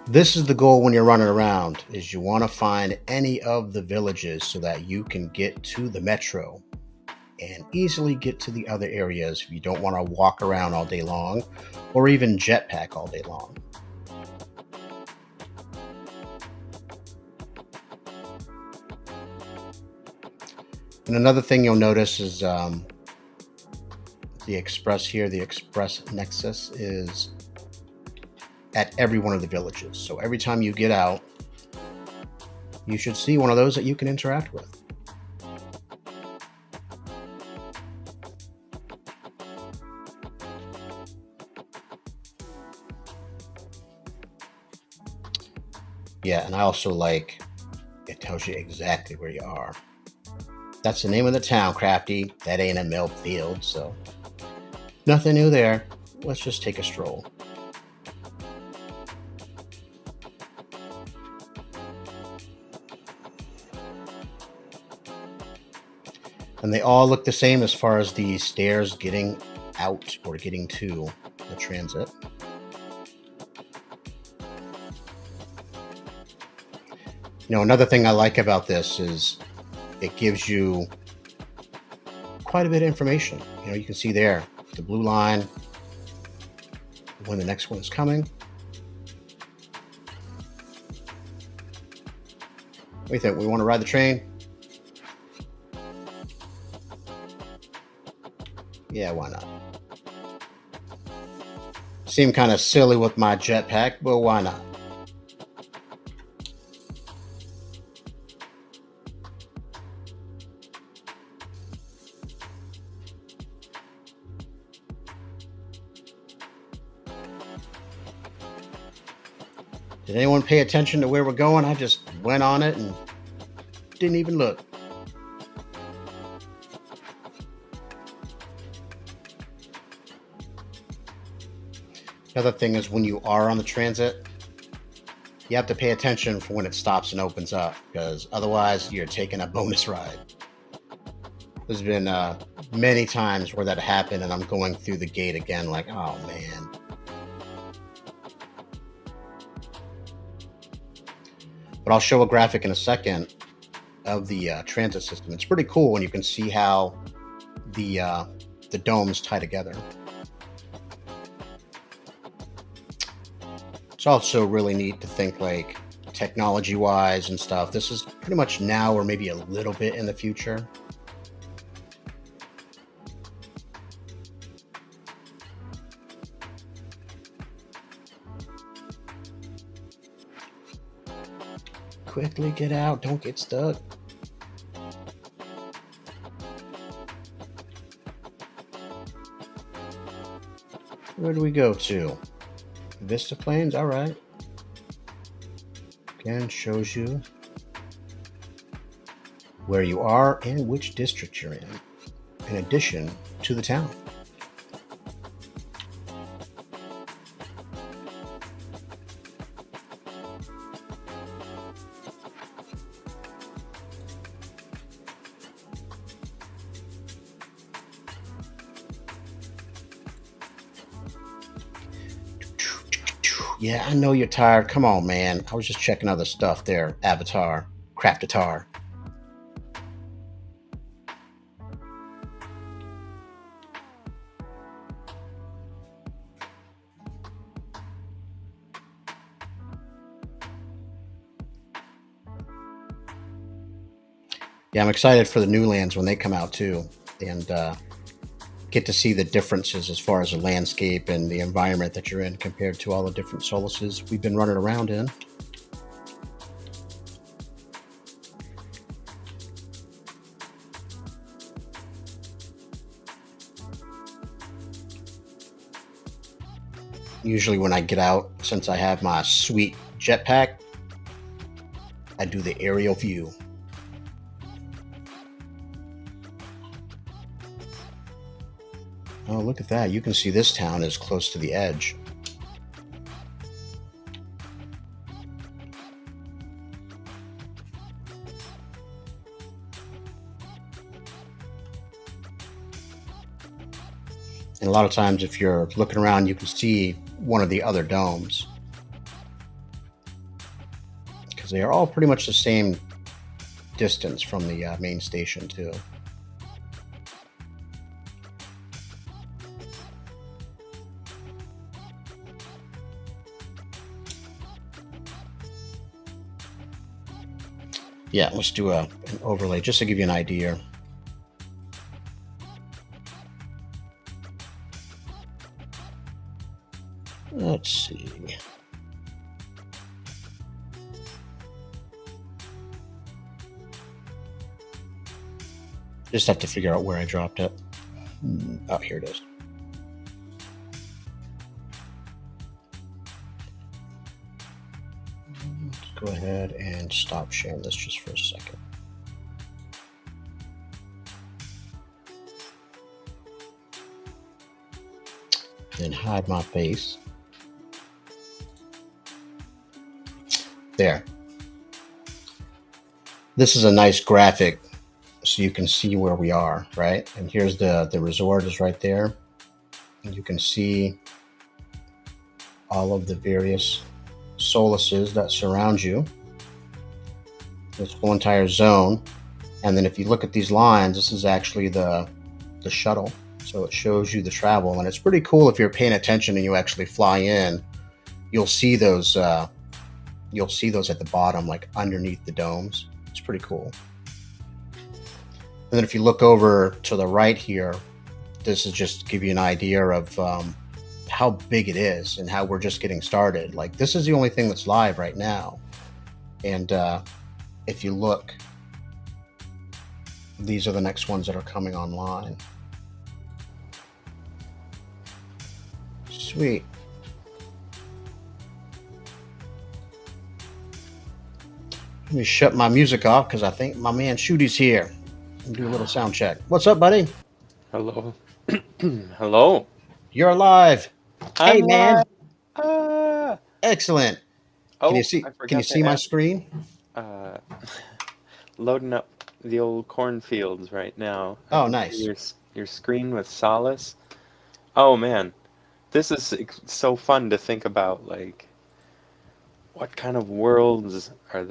This is the goal when you're running around, is you want to find any of the villages so that you can get to the metro and easily get to the other areas if you don't want to walk around all day long or even jetpack all day long. And another thing you'll notice is the express here, the express nexus is at every one of the villages. So every time you get out, you should see one of those that you can interact with. Yeah, and I also like, it tells you exactly where you are. That's the name of the town, Crafty. That ain't a mill field, so nothing new there. Let's just take a stroll. And they all look the same as far as the stairs getting out or getting to the transit. You know, another thing I like about this is it gives you quite a bit of information. You know, you can see there the blue line, when the next one is coming. What do you think? We want to ride the train? Yeah, why not? Seem kind of silly with my jetpack, but why not? Did anyone pay attention to where we're going? I just went on it and didn't even look. The other thing is when you are on the transit, you have to pay attention for when it stops and opens up, because otherwise you're taking a bonus ride. There's been many times where that happened and I'm going through the gate again like, oh man. But I'll show a graphic in a second of the transit system. It's pretty cool when you can see how the domes tie together. It's also really neat to think like technology-wise and stuff. This is pretty much now or maybe a little bit in the future. Quickly get out, don't get stuck. Where do we go to? Vista Plains, all right. Again, shows you where you are and which district you're in addition to the town. Yeah, I know you're tired. Come on, man. I was just checking other stuff there. Avatar, Craftatar. Yeah, I'm excited for the new lands when they come out too, and get to see the differences as far as the landscape and the environment that you're in compared to all the different Solaces we've been running around in. Usually when I get out, since I have my sweet jetpack, I do the aerial view. Oh, look at that. You can see this town is close to the edge. And a lot of times if you're looking around, you can see one of the other domes, because they are all pretty much the same distance from the main station too. Yeah, let's do an overlay just to give you an idea. Let's see. Just have to figure out where I dropped it. Oh, here it is. Let's go ahead and stop sharing this just for a second. Then hide my face. There. This is a nice graphic so you can see where we are, right? And here's the resort is right there. And you can see all of the various Solaces that surround you. This whole entire zone. And then if you look at these lines, this is actually the shuttle. So it shows you the travel, and it's pretty cool if you're paying attention and you actually fly in. You'll see those at the bottom, like underneath the domes. It's pretty cool. And then if you look over to the right here, this is just to give you an idea of how big it is and how we're just getting started. Like, this is the only thing that's live right now. And if you look, these are the next ones that are coming online. Sweet. Let me shut my music off because I think my man Shooty's here. And do a little sound check. What's up, buddy? Hello. Hello. You're alive. Hey, I'm man. live. Ah. Excellent. Oh, Can you see? I forgot Can you to see my add- screen? Loading up the old cornfields right now. I Oh, can nice. see your screen with Solace. Oh man, this is so fun to think about. Like, what kind of worlds are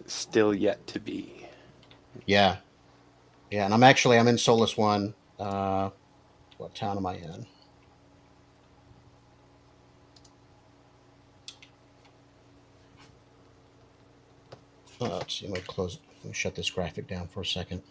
still yet to be? Yeah. Yeah, and I'm in Solace 1. What town am I in? Let's see. Let me shut this graphic down for a second.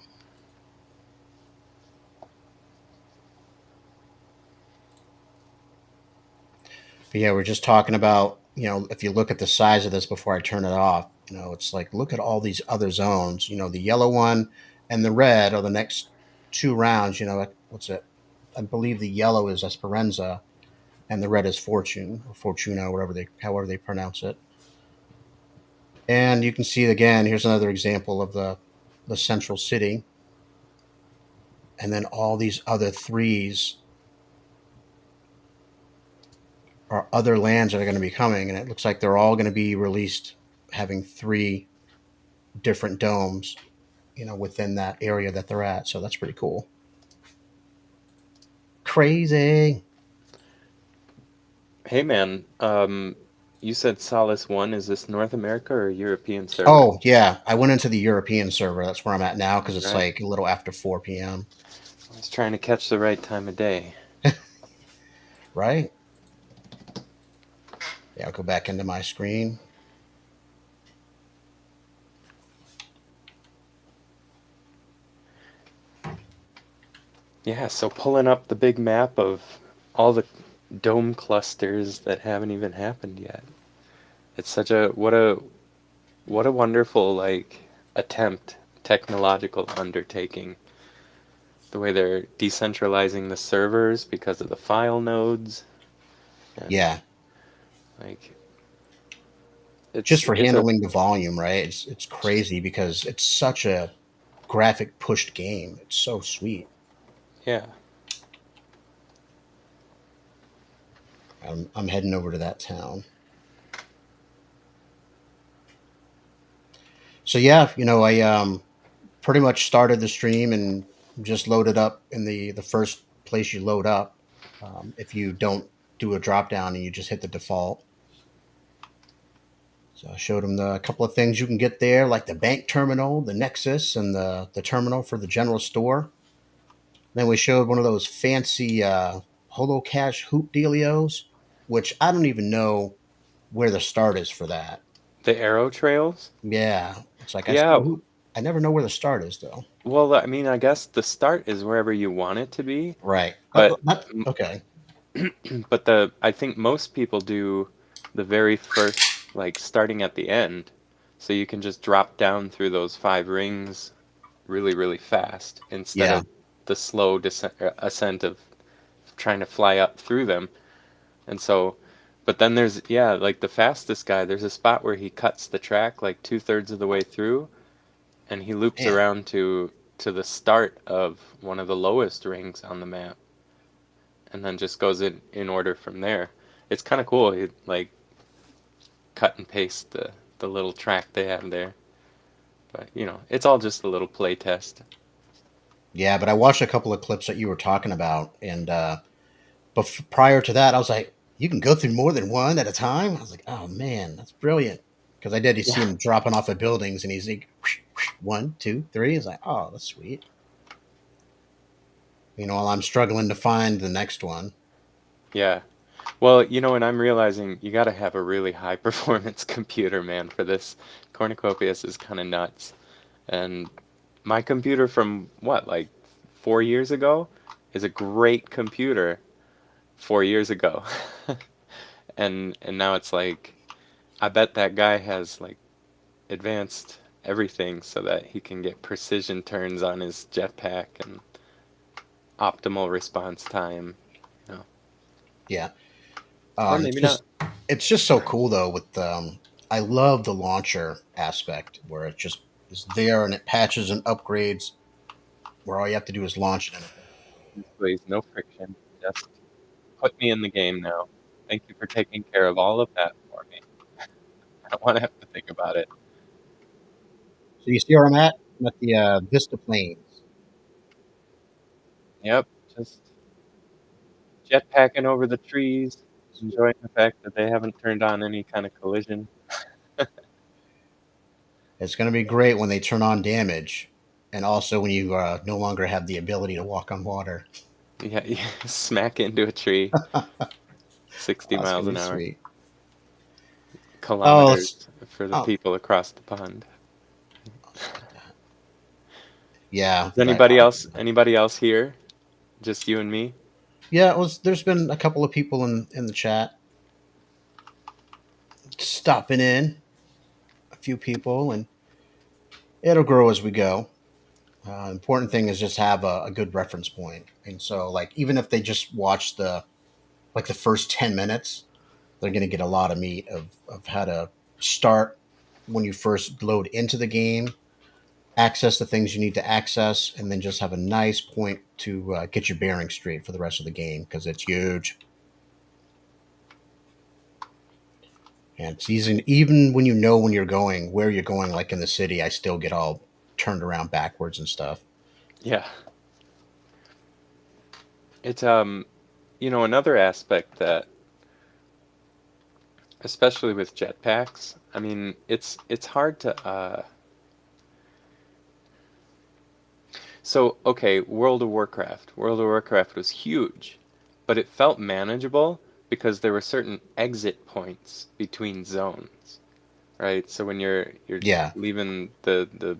But yeah, we're just talking about, if you look at the size of this before I turn it off, it's like, look at all these other zones. The yellow one and the red are the next 2 rounds. What's it? I believe the yellow is Esperanza and the red is Fortune or Fortuna, however they pronounce it. And you can see again, here's another example of the the central city, and then all these other threes are other lands that are going to be coming, and it looks like they're all going to be released having three different domes, within that area that they're at. So that's pretty cool. Crazy. Hey man, you said Solace 1. Is this North America or European server? Oh yeah, I went into the European server. That's where I'm at now because it's Right. like a little after 4 p.m. I was trying to catch the right time of day. Right? Yeah, I'll go back into my screen. Yeah, so pulling up the big map of all the dome clusters that haven't even happened yet. It's such a what a wonderful like attempt, technological undertaking. The way they're decentralizing the servers because of the file nodes and Yeah, like just for it's a handling the volume, right? It's crazy because it's such a graphic pushed game. It's so sweet. yeah. I'm heading over to that town. So yeah, I pretty much started the stream and just loaded up in the first place you load up. If you don't do a drop down and you just hit the default. So I showed him a couple of things you can get there, like the bank terminal, the nexus, and the terminal for the general store. Then we showed one of those fancy holo cash hoop dealios, which I don't even know where the start is for that. The arrow trails? Yeah, it's like I see Yeah, a hoop. I never know where the start is though. well, I mean, I guess the start is wherever you want it to be, Right. but Okay. but I think most people do the very first, like starting at the end, so you can just drop down through those five rings really, really fast instead Yeah. of the slow ascent of trying to fly up through them. And so, but then there's, yeah, like the fastest guy, there's a spot where he cuts the track like two-thirds of the way through, and he loops Man. around to the start of one of the lowest rings on the map, and then just goes in order from there. It's kind of cool. He like cut and paste the little track they have there. But it's all just a little play test. Yeah, but I watched a couple of clips that you were talking about, and but prior to that, I was like, you can go through more than one at a time. I was like, oh man, that's brilliant. Because I did see Yeah. him dropping off of buildings, and he's like, whoosh, whoosh, 1, 2, 3. It's like, oh, that's sweet. While I'm struggling to find the next one. Yeah. Well, and I'm realizing you got to have a really high performance computer, man, for this. Cornucopias is kind of nuts. And my computer from what, like 4 years ago, is a great computer 4 years ago. And now it's like I bet that guy has like advanced everything so that he can get precision turns on his jetpack and optimal response time. You know. Yeah. Or It's maybe not. just it's just so cool though. With I love the launcher aspect where it just is there and it patches and upgrades where all you have to do is launch it. Please, no friction. Just put me in the game now. Thank you for taking care of all of that for me. I don't want to have to think about it. So you see where I'm at? I'm at the Vista Plains. Yep, just jetpacking over the trees, enjoying the fact that they haven't turned on any kind of collision. It's going to be great when they turn on damage, and also when you no longer have the ability to walk on water. Yeah, you smack into a tree, 60 That's miles going to an be hour, sweet. Oh, kilometers for the oh, people across the pond. yeah, Is but anybody else here? Just you and me? yeah, it was. There's been a couple of people in the chat stopping in, a few people, and it'll grow as we go. Important thing is just have a good reference point, and so like even if they just watch the first 10 minutes, they're going to get a lot of meat of how to start when you first load into the game, access the things you need to access, and then just have a nice point to get your bearing straight for the rest of the game because it's huge. And it's easy, even when you know when you're going, where you're going, like in the city, I still get all turned around backwards and stuff. Yeah. It's another aspect that, especially with jetpacks, I mean, it's hard to so okay, World of Warcraft. World of Warcraft was huge, but it felt manageable because there were certain exit points between zones, right? So when you're Yeah, leaving the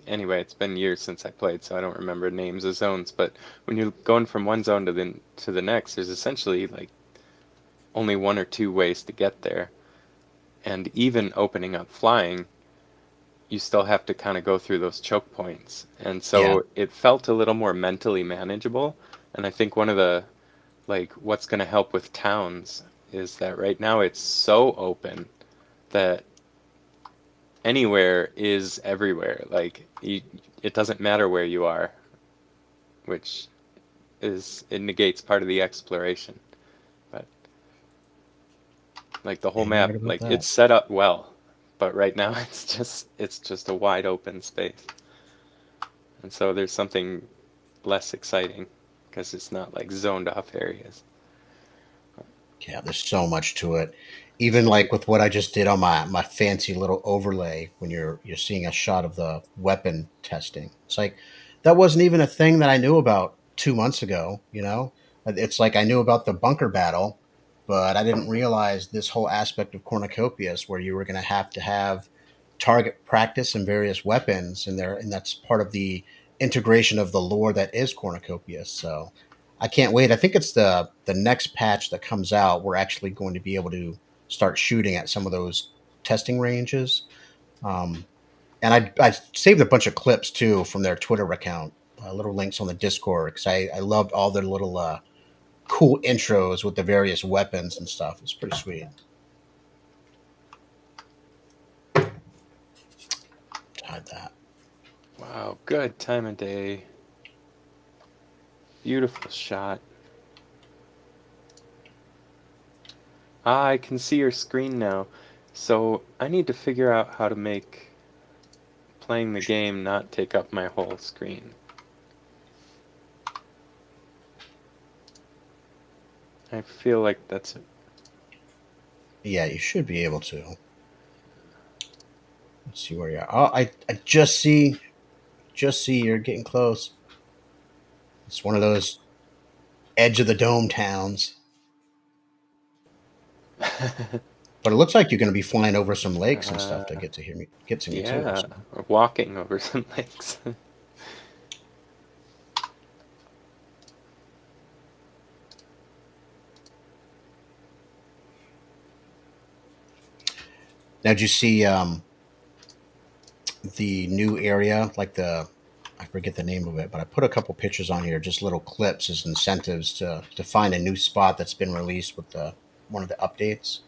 anyway, it's been years since I played, so I don't remember names of zones, but when you're going from one zone to the next, there's essentially like only one or two ways to get there. And even opening up flying, you still have to kind of go through those choke points. And yeah, so it felt a little more mentally manageable. And I think one of the, like, what's going to help with towns is that right now it's so open that anywhere is everywhere. Like, it doesn't matter where you are, which it negates part of the exploration. But like the whole yeah, you're map, right about like that. it's set up well, but right now it's just a wide open space. And so there's something less exciting because it's not like zoned off areas. Yeah, there's so much to it. Even like with what I just did on my fancy little overlay when you're seeing a shot of the weapon testing. It's like that wasn't even a thing that I knew about 2 months ago, you know? It's like I knew about the bunker battle, but I didn't realize this whole aspect of cornucopias where you were going to have target practice and various weapons in there, and that's part of the integration of the lore that is cornucopias. So I can't wait. I think it's the next patch that comes out. We're actually going to be able to start shooting at some of those testing ranges. Um, and I saved a bunch of clips too from their Twitter account, little links on the Discord because I loved all their little cool intros with the various weapons and stuff. It's pretty sweet. Hide that. Wow, good time of day. Beautiful shot. Ah, I can see your screen now. So I need to figure out how to make playing the game not take up my whole screen. I feel like that's it. Yeah, you should be able to. Let's see where you are. Oh, I just see you're getting close. It's one of those edge of the dome towns. But it looks like you're going to be flying over some lakes and stuff to uh, get to me too. yeah, So. or walking over some lakes. Now, did you see the new area? Like I forget the name of it, but I put a couple pictures on here, just little clips as incentives to find a new spot that's been released with the one of the updates.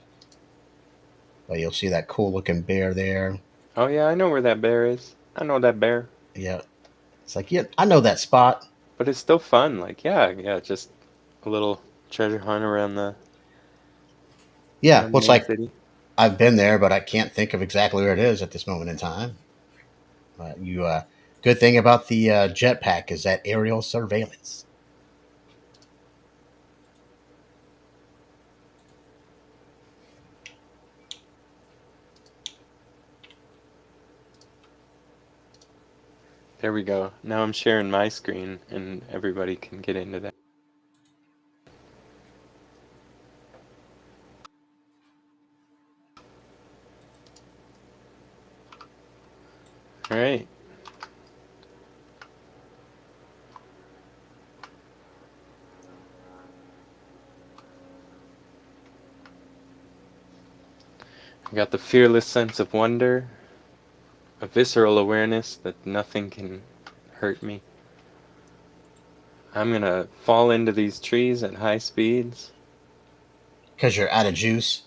But you'll see that cool looking bear there. Oh yeah, I know where that bear is. I know that bear. Yeah, it's like yeah, I know that spot. But it's still fun. Like, yeah, just a little treasure hunt Yeah, around the well, it's main like city. I've been there, but I can't think of exactly where it is at this moment in time. You good thing about the jetpack is that aerial surveillance. There we go. Now I'm sharing my screen and everybody can get into that. All right. I got the fearless sense of wonder, a visceral awareness that nothing can hurt me. I'm gonna fall into these trees at high speeds. Because you're out of juice.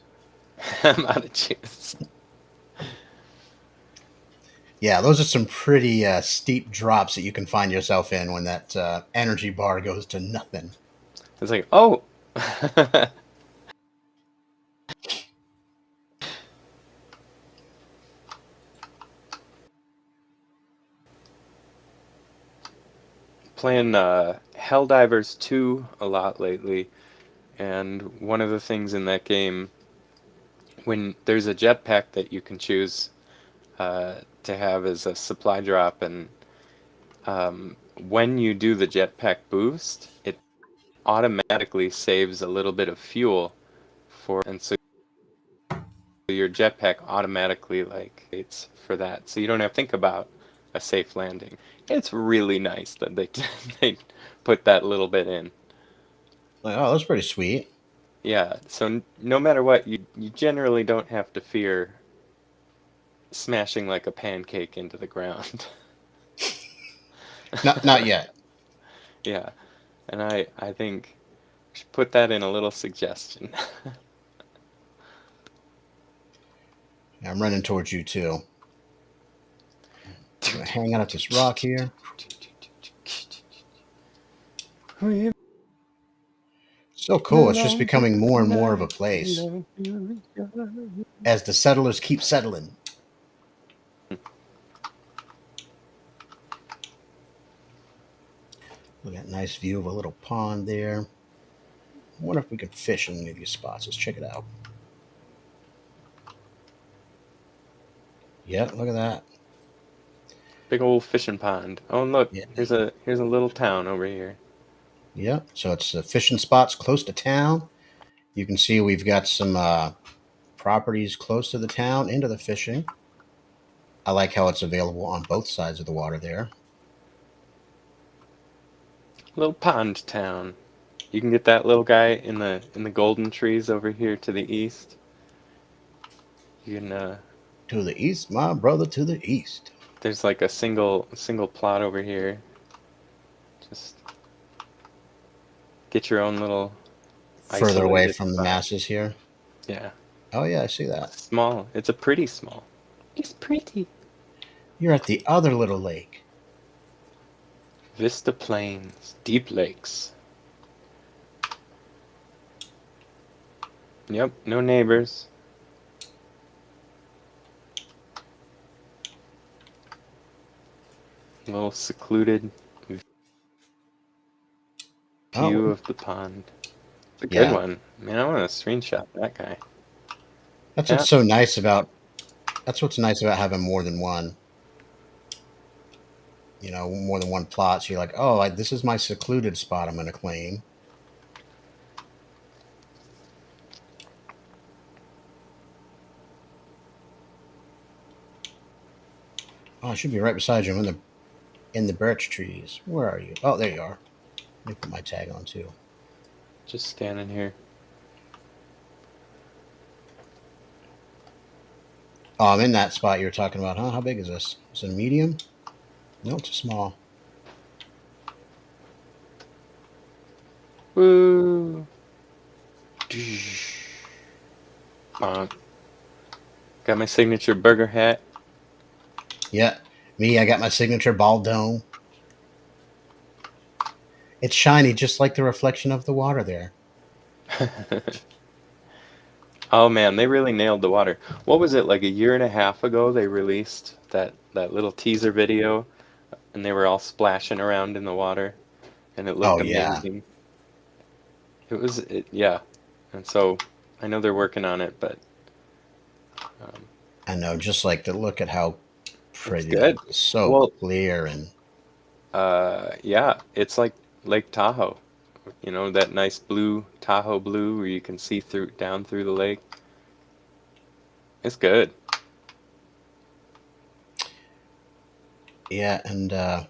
I'm out of juice. Yeah, those are some pretty steep drops that you can find yourself in when that energy bar goes to nothing. It's like, oh, playing Helldivers 2 a lot lately, and one of the things in that game, when there's a jetpack that you can choose to have as a supply drop, and when you do the jetpack boost, it automatically saves a little bit of fuel and so your jetpack automatically like it's for that, so you don't have to think about a safe landing. It's really nice that they they put that little bit in. Like, oh, that's pretty sweet. Yeah, so no matter what, you generally don't have to fear smashing like a pancake into the ground. Not yet. Yeah, and I think we should put that in a little suggestion. I'm running towards you too. I'm gonna hang out at this rock here. So cool. It's just becoming more and more of a place as the settlers keep settling. Look at that nice view of a little pond there. I wonder if we can fish in any of these spots. Let's check it out. Yeah, look at that. Big old fishing pond. Oh, and look, Yeah. here's a little town over here. Yeah. So it's the fishing spots close to town. You can see we've got some properties close to the town into the fishing. I like how it's available on both sides of the water there. Little pond town. You can get that little guy in the golden trees over here to the east. You can To the east, my brother, to the east. there's like a single plot over here. Just get your own little Further away isolated from the spot. masses here. Yeah. Oh, yeah, I see that. Small. It's a pretty small. It's pretty. You're at the other little lake. Vista Plains, deep lakes. Yep, no neighbors. A little secluded view Oh, of the pond. It's a good yeah. one. Man, I want to screenshot that guy. That's Yeah. what's so nice about. That's what's nice about having more than one. More than one plot. So you're like, oh, this is my secluded spot. I'm going to claim. Oh, I should be right beside you. I'm in the birch trees. Where are you? Oh, there you are. Let me put my tag on too. Just standing here. Oh, I'm in that spot you were talking about, huh? How big is this? Is it a medium? No, it's a small. Woo! Got my signature burger hat. Yeah, me. I got my signature ball dome. It's shiny, just like the reflection of the water there. Oh man, they really nailed the water. What was it, like a year and a half ago they released that little teaser video and they were all splashing around in the water and it Oh looked yeah, amazing. Yeah. And so I know they're working on it, but um, I know. Just like to look at how it's pretty that good. is. So Well, clear and yeah, it's like Lake Tahoe. You know, that nice blue Tahoe blue where you can see down through the lake. It's good. yeah, and I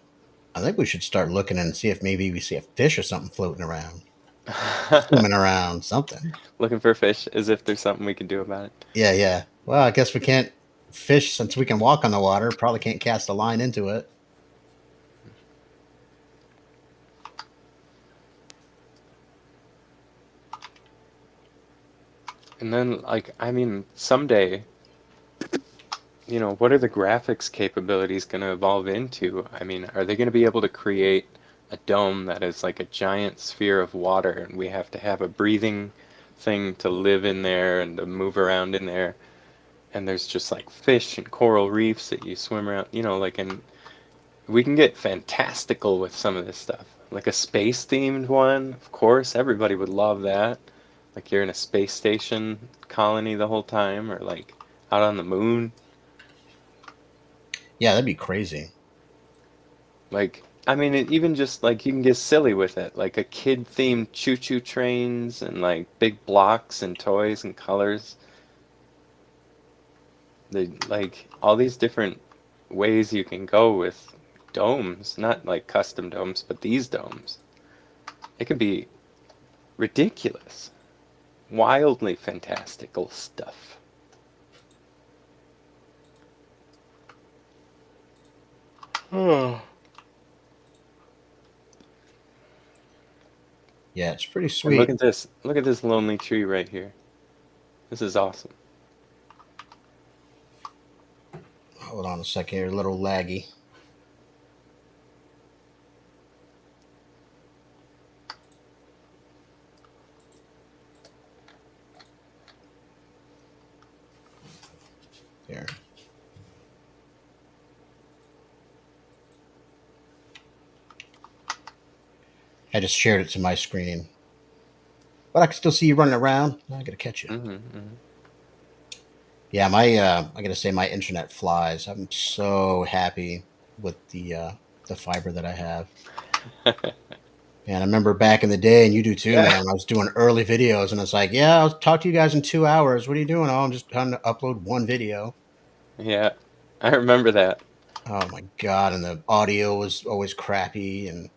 think we should start looking and see if maybe we see a fish or something floating around, swimming around, something. Looking for fish as if there's something we can do about it. Yeah, yeah. Well, I guess we can't fish since we can walk on the water. Probably can't cast a line into it. And then, like, I mean, someday, you know, what are the graphics capabilities going to evolve into? I mean, are they going to be able to create a dome that is like a giant sphere of water and we have to have a breathing thing to live in there and to move around in there? And there's just like fish and coral reefs that you swim around, you know, like, and we can get fantastical with some of this stuff. Like a space themed one, of course, everybody would love that. Like you're in a space station colony the whole time, or like out on the moon. Yeah, that'd be crazy. Like, I mean, even just like you can get silly with it, like a kid-themed choo-choo trains and like big blocks and toys and colors. They like all these different ways you can go with domes, not like custom domes, but these domes. It can be ridiculous, wildly fantastical stuff. Oh. Yeah, it's pretty And look sweet. at this. Look at this lonely tree right here. This is awesome. Hold on a second here, a little laggy. There. I just shared it to my screen. But I can still see you running around. I gotta catch you. Mm-hmm. Yeah, I gotta say my internet flies. I'm so happy with the fiber that I have. And I remember back in the day, and you do too, man. I was doing early videos, and it's like, yeah, I'll talk to you guys in 2 hours. What are you doing? Oh, I'm just trying to upload one video. Yeah, I remember that. Oh my god! And the audio was always crappy, and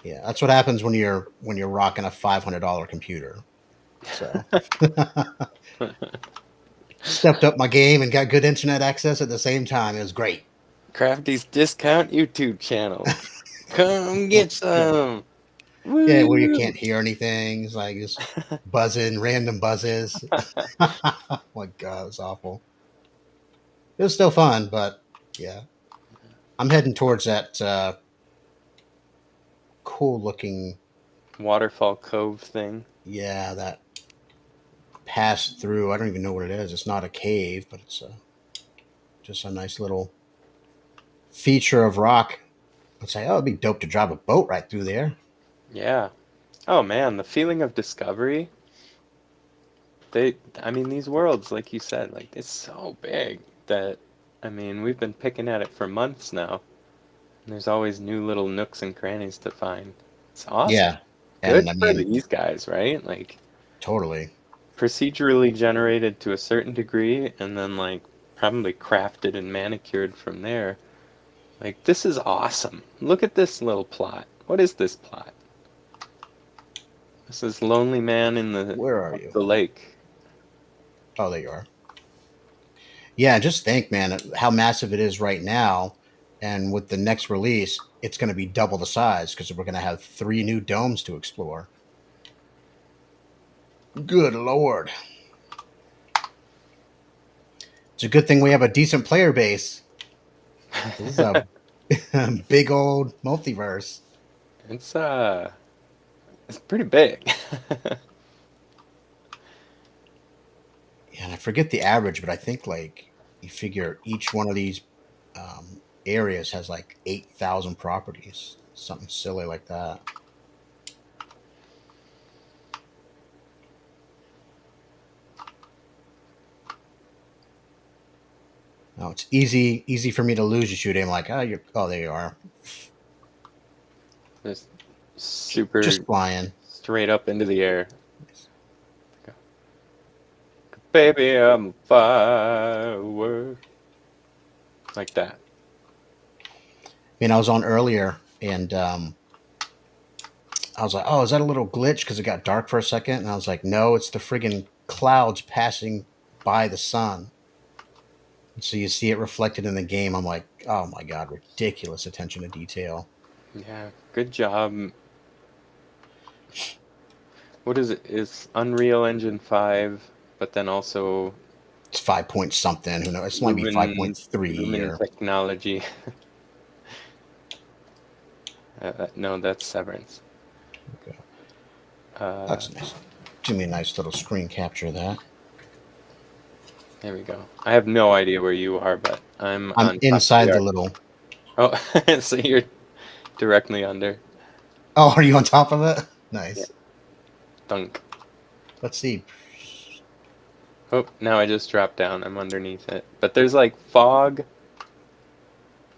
yeah, that's what happens when you're rocking a $500 computer. So stepped up my game and got good internet access at the same time. It was great. Crafty's Discount YouTube channel. Come get some. Yeah, where you Woo! can't hear anything. It's like just buzzing, random buzzes. Oh my god, it was awful. It was still fun, but yeah, I'm heading towards that cool looking. Waterfall Cove thing. Yeah, that pass through. I don't even know what it is. It's not a cave, but it's just a nice little feature of rock. I'd say, oh, it'd be dope to drive a boat right through there. Yeah. Oh man, the feeling of discovery. I mean, these worlds, like you said, like it's so big that, I mean, we've been picking at it for months now. And there's always new little nooks and crannies to find. It's awesome. Yeah, Good and I for mean, these guys, right? Like totally. procedurally generated to a certain degree and then like probably crafted and manicured from there. Like this is awesome. Look at this little plot. What is this plot? This is lonely man in the Where are up you? the lake. Oh, there you are. Yeah, just think, man, how massive it is right now. And with the next release, it's going to be double the size because we're going to have 3 new domes to explore. Good Lord. It's a good thing we have a decent player base. This is a big old multiverse. It's it's pretty big. And I forget the average, but I think like you figure each one of these areas has like 8,000 properties, something silly like that. No, it's easy for me to lose you shooting. I'm like, oh, there you are, Just super just flying. straight up into the air. Baby, I'm a firework. Like that. I mean, I was on earlier, and I was like, oh, is that a little glitch because it got dark for a second? And I was like, no, it's the friggin' clouds passing by the sun. And so you see it reflected in the game. I'm like, oh my god, ridiculous attention to detail. Yeah, good job. What is it? It's Unreal Engine 5, but then also It's 5 point something. Who knows? It's might be 5.3 Lumen or technology. No, that's Severance. okay. Uh, That's nice. Do me a nice little screen capture of that. there we go. I have no idea where you are, but I'm I'm on top of the inside the arc. little. Oh, so you're directly under. Oh, are you on top of it? Yeah, Nice. thunk. Let's see. Oh, now I just dropped down. I'm underneath it. But there's like fog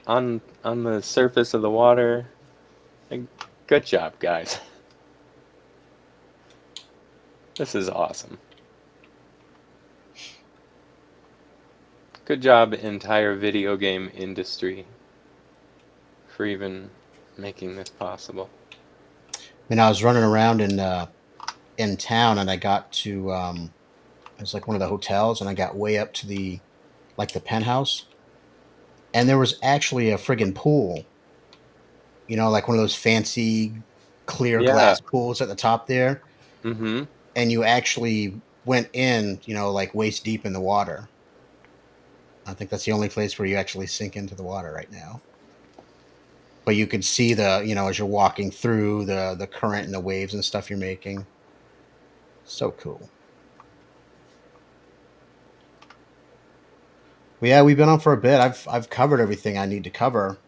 on the surface of the water. Like, good job, guys. This is awesome. Good job, entire video game industry, for even making this possible. I mean, I was running around in town, and I got to it was like one of the hotels, and I got way up to the like the penthouse, and there was actually a friggin' pool. You know, like one of those fancy clear Yeah. glass pools at the top there, Mm-hmm. and you actually went in, you know, like waist deep in the water. I think that's the only place where you actually sink into the water right now. But you could see the, you know, as you're walking through the current and the waves and stuff you're making. So cool. But yeah, we've been on for a bit. I've covered everything I need to cover.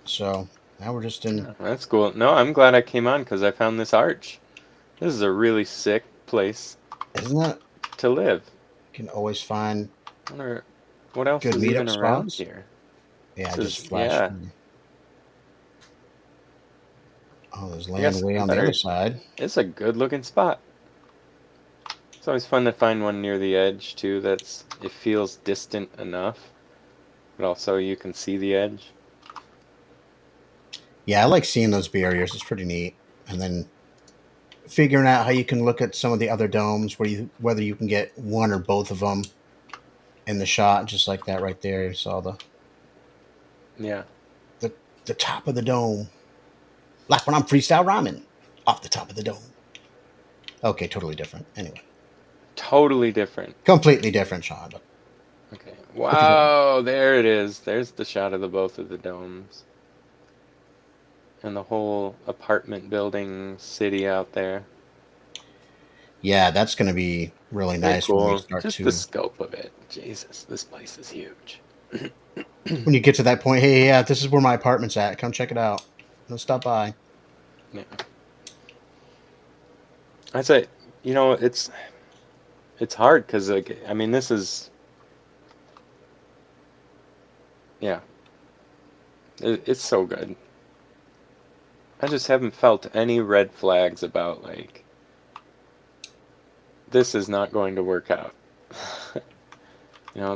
So now we're just in. Yeah, that's cool. No, I'm glad I came on because I found this arch. This is a really sick place Isn't that? to live. You can always find I wonder what else good is even meetup around spots. here. Yeah, This just is, flash. yeah. Oh, there's I land guess way I on the other better. side. It's a good looking spot. It's always fun to find one near the edge too. It feels distant enough, but also you can see the edge. Yeah, I like seeing those barriers. It's pretty neat. And then figuring out how you can look at some of the other domes, whether you can get one or both of them in the shot, just like that right there. You saw Yeah, the the top of the dome, like when I'm freestyle ramen off the top of the dome. Okay, totally different. Anyway, totally different. completely different, Sean. But Okay. what you doing? Wow, there it is. There's the shot of the both of the domes and the whole apartment building city out there. Yeah, that's going to be really Very nice when we cool. start Just the to scope of it. Jesus, this place is huge. when you get to that point. Hey, yeah, this is where my apartment's at. Come check it out. Let's stop by. Yeah. I say, it's hard because like I mean this is yeah, it's so good. I just haven't felt any red flags about like this is not going to work out.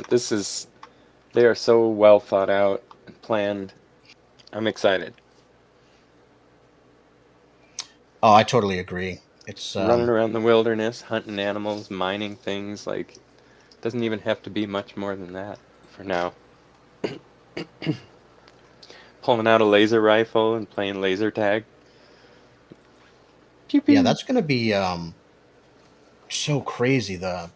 This is they are so well thought out and planned. I'm excited. Oh, I totally agree. It's Running around the wilderness, hunting animals, mining things, like doesn't even have to be much more than that for now. Pulling out a laser rifle and playing laser tag. Pew yeah, pew. that's going to be so crazy the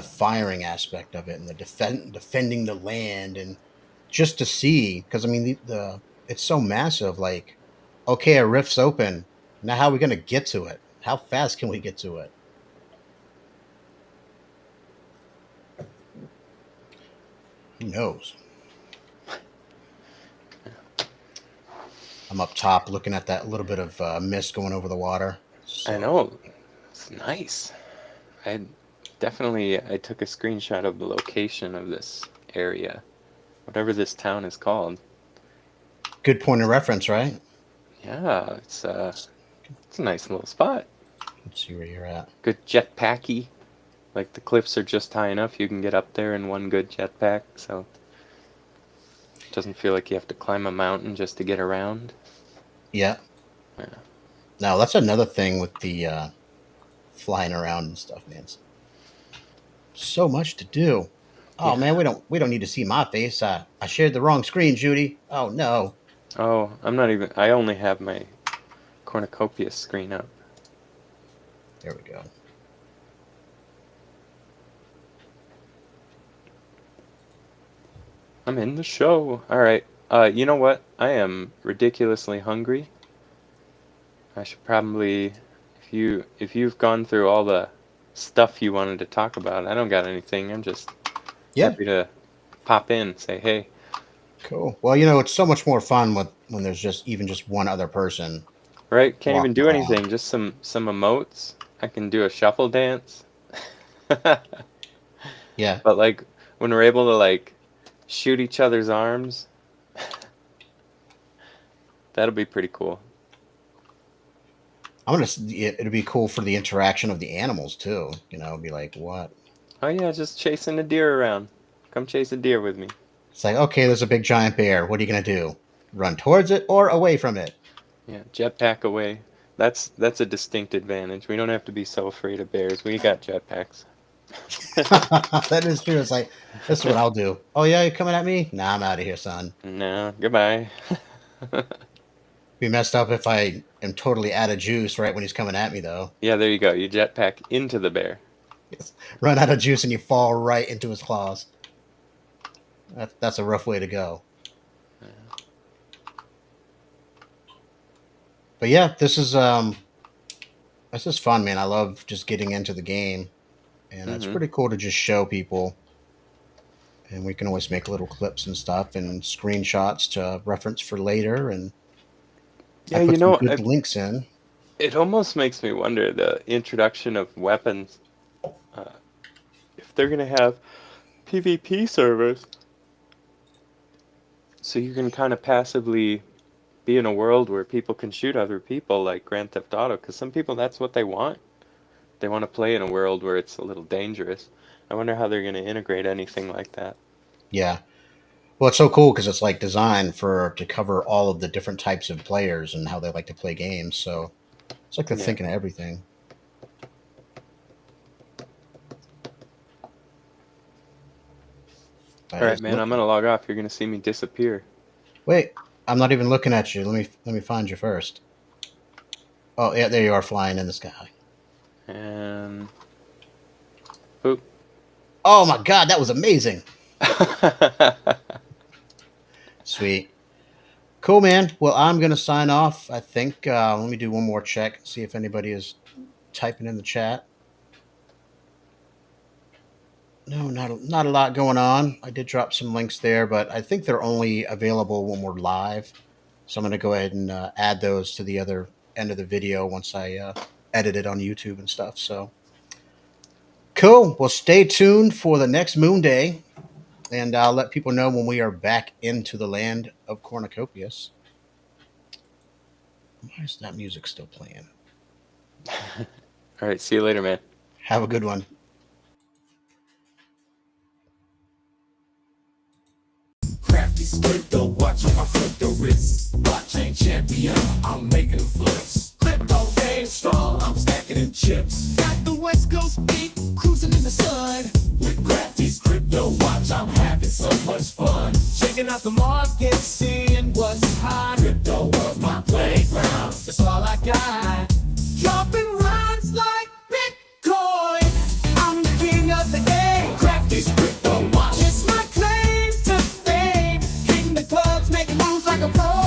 firing aspect of it and the defending the land and just to see because I mean the it's so massive. Like, okay, a rift's open. Now, how are we going to get to it? How fast can we get to it? Who knows? I'm up top looking at that little bit of mist going over the water. I So know. It's nice. I I took a screenshot of the location of this area, whatever this town is called. good point of reference, right? Yeah, it's a nice little spot. Let's see where you're at. Good jetpacky. Like the cliffs are just high enough you can get up there in one good jetpack, so it doesn't feel like you have to climb a mountain just to get around. Yeah. Yeah. Now that's another thing with the flying around and stuff, man. So much to do. Oh Yeah. man, we don't need to see my face. I shared the wrong screen, Judy. Oh no. Oh, I only have my Cornucopias screen up. There we go. I'm in the show. All right. You know what? I am ridiculously hungry. I should probably, if you've gone through all the stuff you wanted to talk about, I don't got anything. I'm just Yeah, happy to pop in, say hey. cool. Well, you know, it's so much more fun when there's just one other person Right? Can't even walking do around. anything. Just some emotes. I can do a shuffle dance. Yeah, But like when we're able to like shoot each other's arms, that'll be pretty cool. it'd be cool for the interaction of the animals too. You know, be like, what? Oh yeah, just chasing a deer around. Come chase a deer with me. It's like, okay, there's a big giant bear. What are you gonna do? Run towards it or away from it? Yeah, jetpack away. That's a distinct advantage. We don't have to be so afraid of bears. We got jetpacks. That is true. It's like, this is what I'll do. Oh yeah, you coming at me? Nah, I'm out of here, son. No, goodbye. Be messed up if I am totally out of juice right when he's coming at me, though. Yeah, there you go. You jetpack into the bear. Yes. Run out of juice and you fall right into his claws. That's a rough way to go. But yeah, this is fun, man. I love just getting into the game, and it's Mm-hmm. pretty cool to just show people. And we can always make little clips and stuff and screenshots to reference for later. And I Yeah, put some good links in. it almost makes me wonder the introduction of weapons. Uh, if they're gonna have PvP servers, so you can kind of passively be in a world where people can shoot other people, like Grand Theft Auto. Because some people, that's what they want. They want to play in a world where it's a little dangerous. I wonder how they're gonna integrate anything like that. Yeah. Well, it's so cool because it's like designed for to cover all of the different types of players and how they like to play games. So it's like they're Yeah. thinking of everything. All right, man. I'm gonna log off. You're gonna see me disappear. Wait, I'm not even looking at you. Let me find you first. Oh yeah, there you are, flying in the sky. And boop. Oh my god, that was amazing. Sweet. Cool, man. Well, I'm gonna sign off. I think. Let me do one more check. See if anybody is typing in the chat. No, not a lot going on. I did drop some links there, but I think they're only available when we're live. So I'm going to go ahead and add those to the other end of the video once I edit it on YouTube and stuff. So cool. Well, stay tuned for the next Moon Day, and I'll let people know when we are back into the land of Cornucopias. Why is that music still playing? All right. See you later, man. Have a good one. Crafty Squirrel, watch how I flip the wrist. Blockchain champion, I'm making flips. Crypto game strong, I'm stacking in chips. Got the West Coast beat, cruising in the sun. With Crafty's crypto watch, I'm having so much fun. Checking out the market, seeing what's hot. Crypto was my playground, that's all I got. Dropping rhymes like Bitcoin. I'm the king of the game. Crafty's crypto watch. It's my claim to fame. King the clubs, making moves like a pro.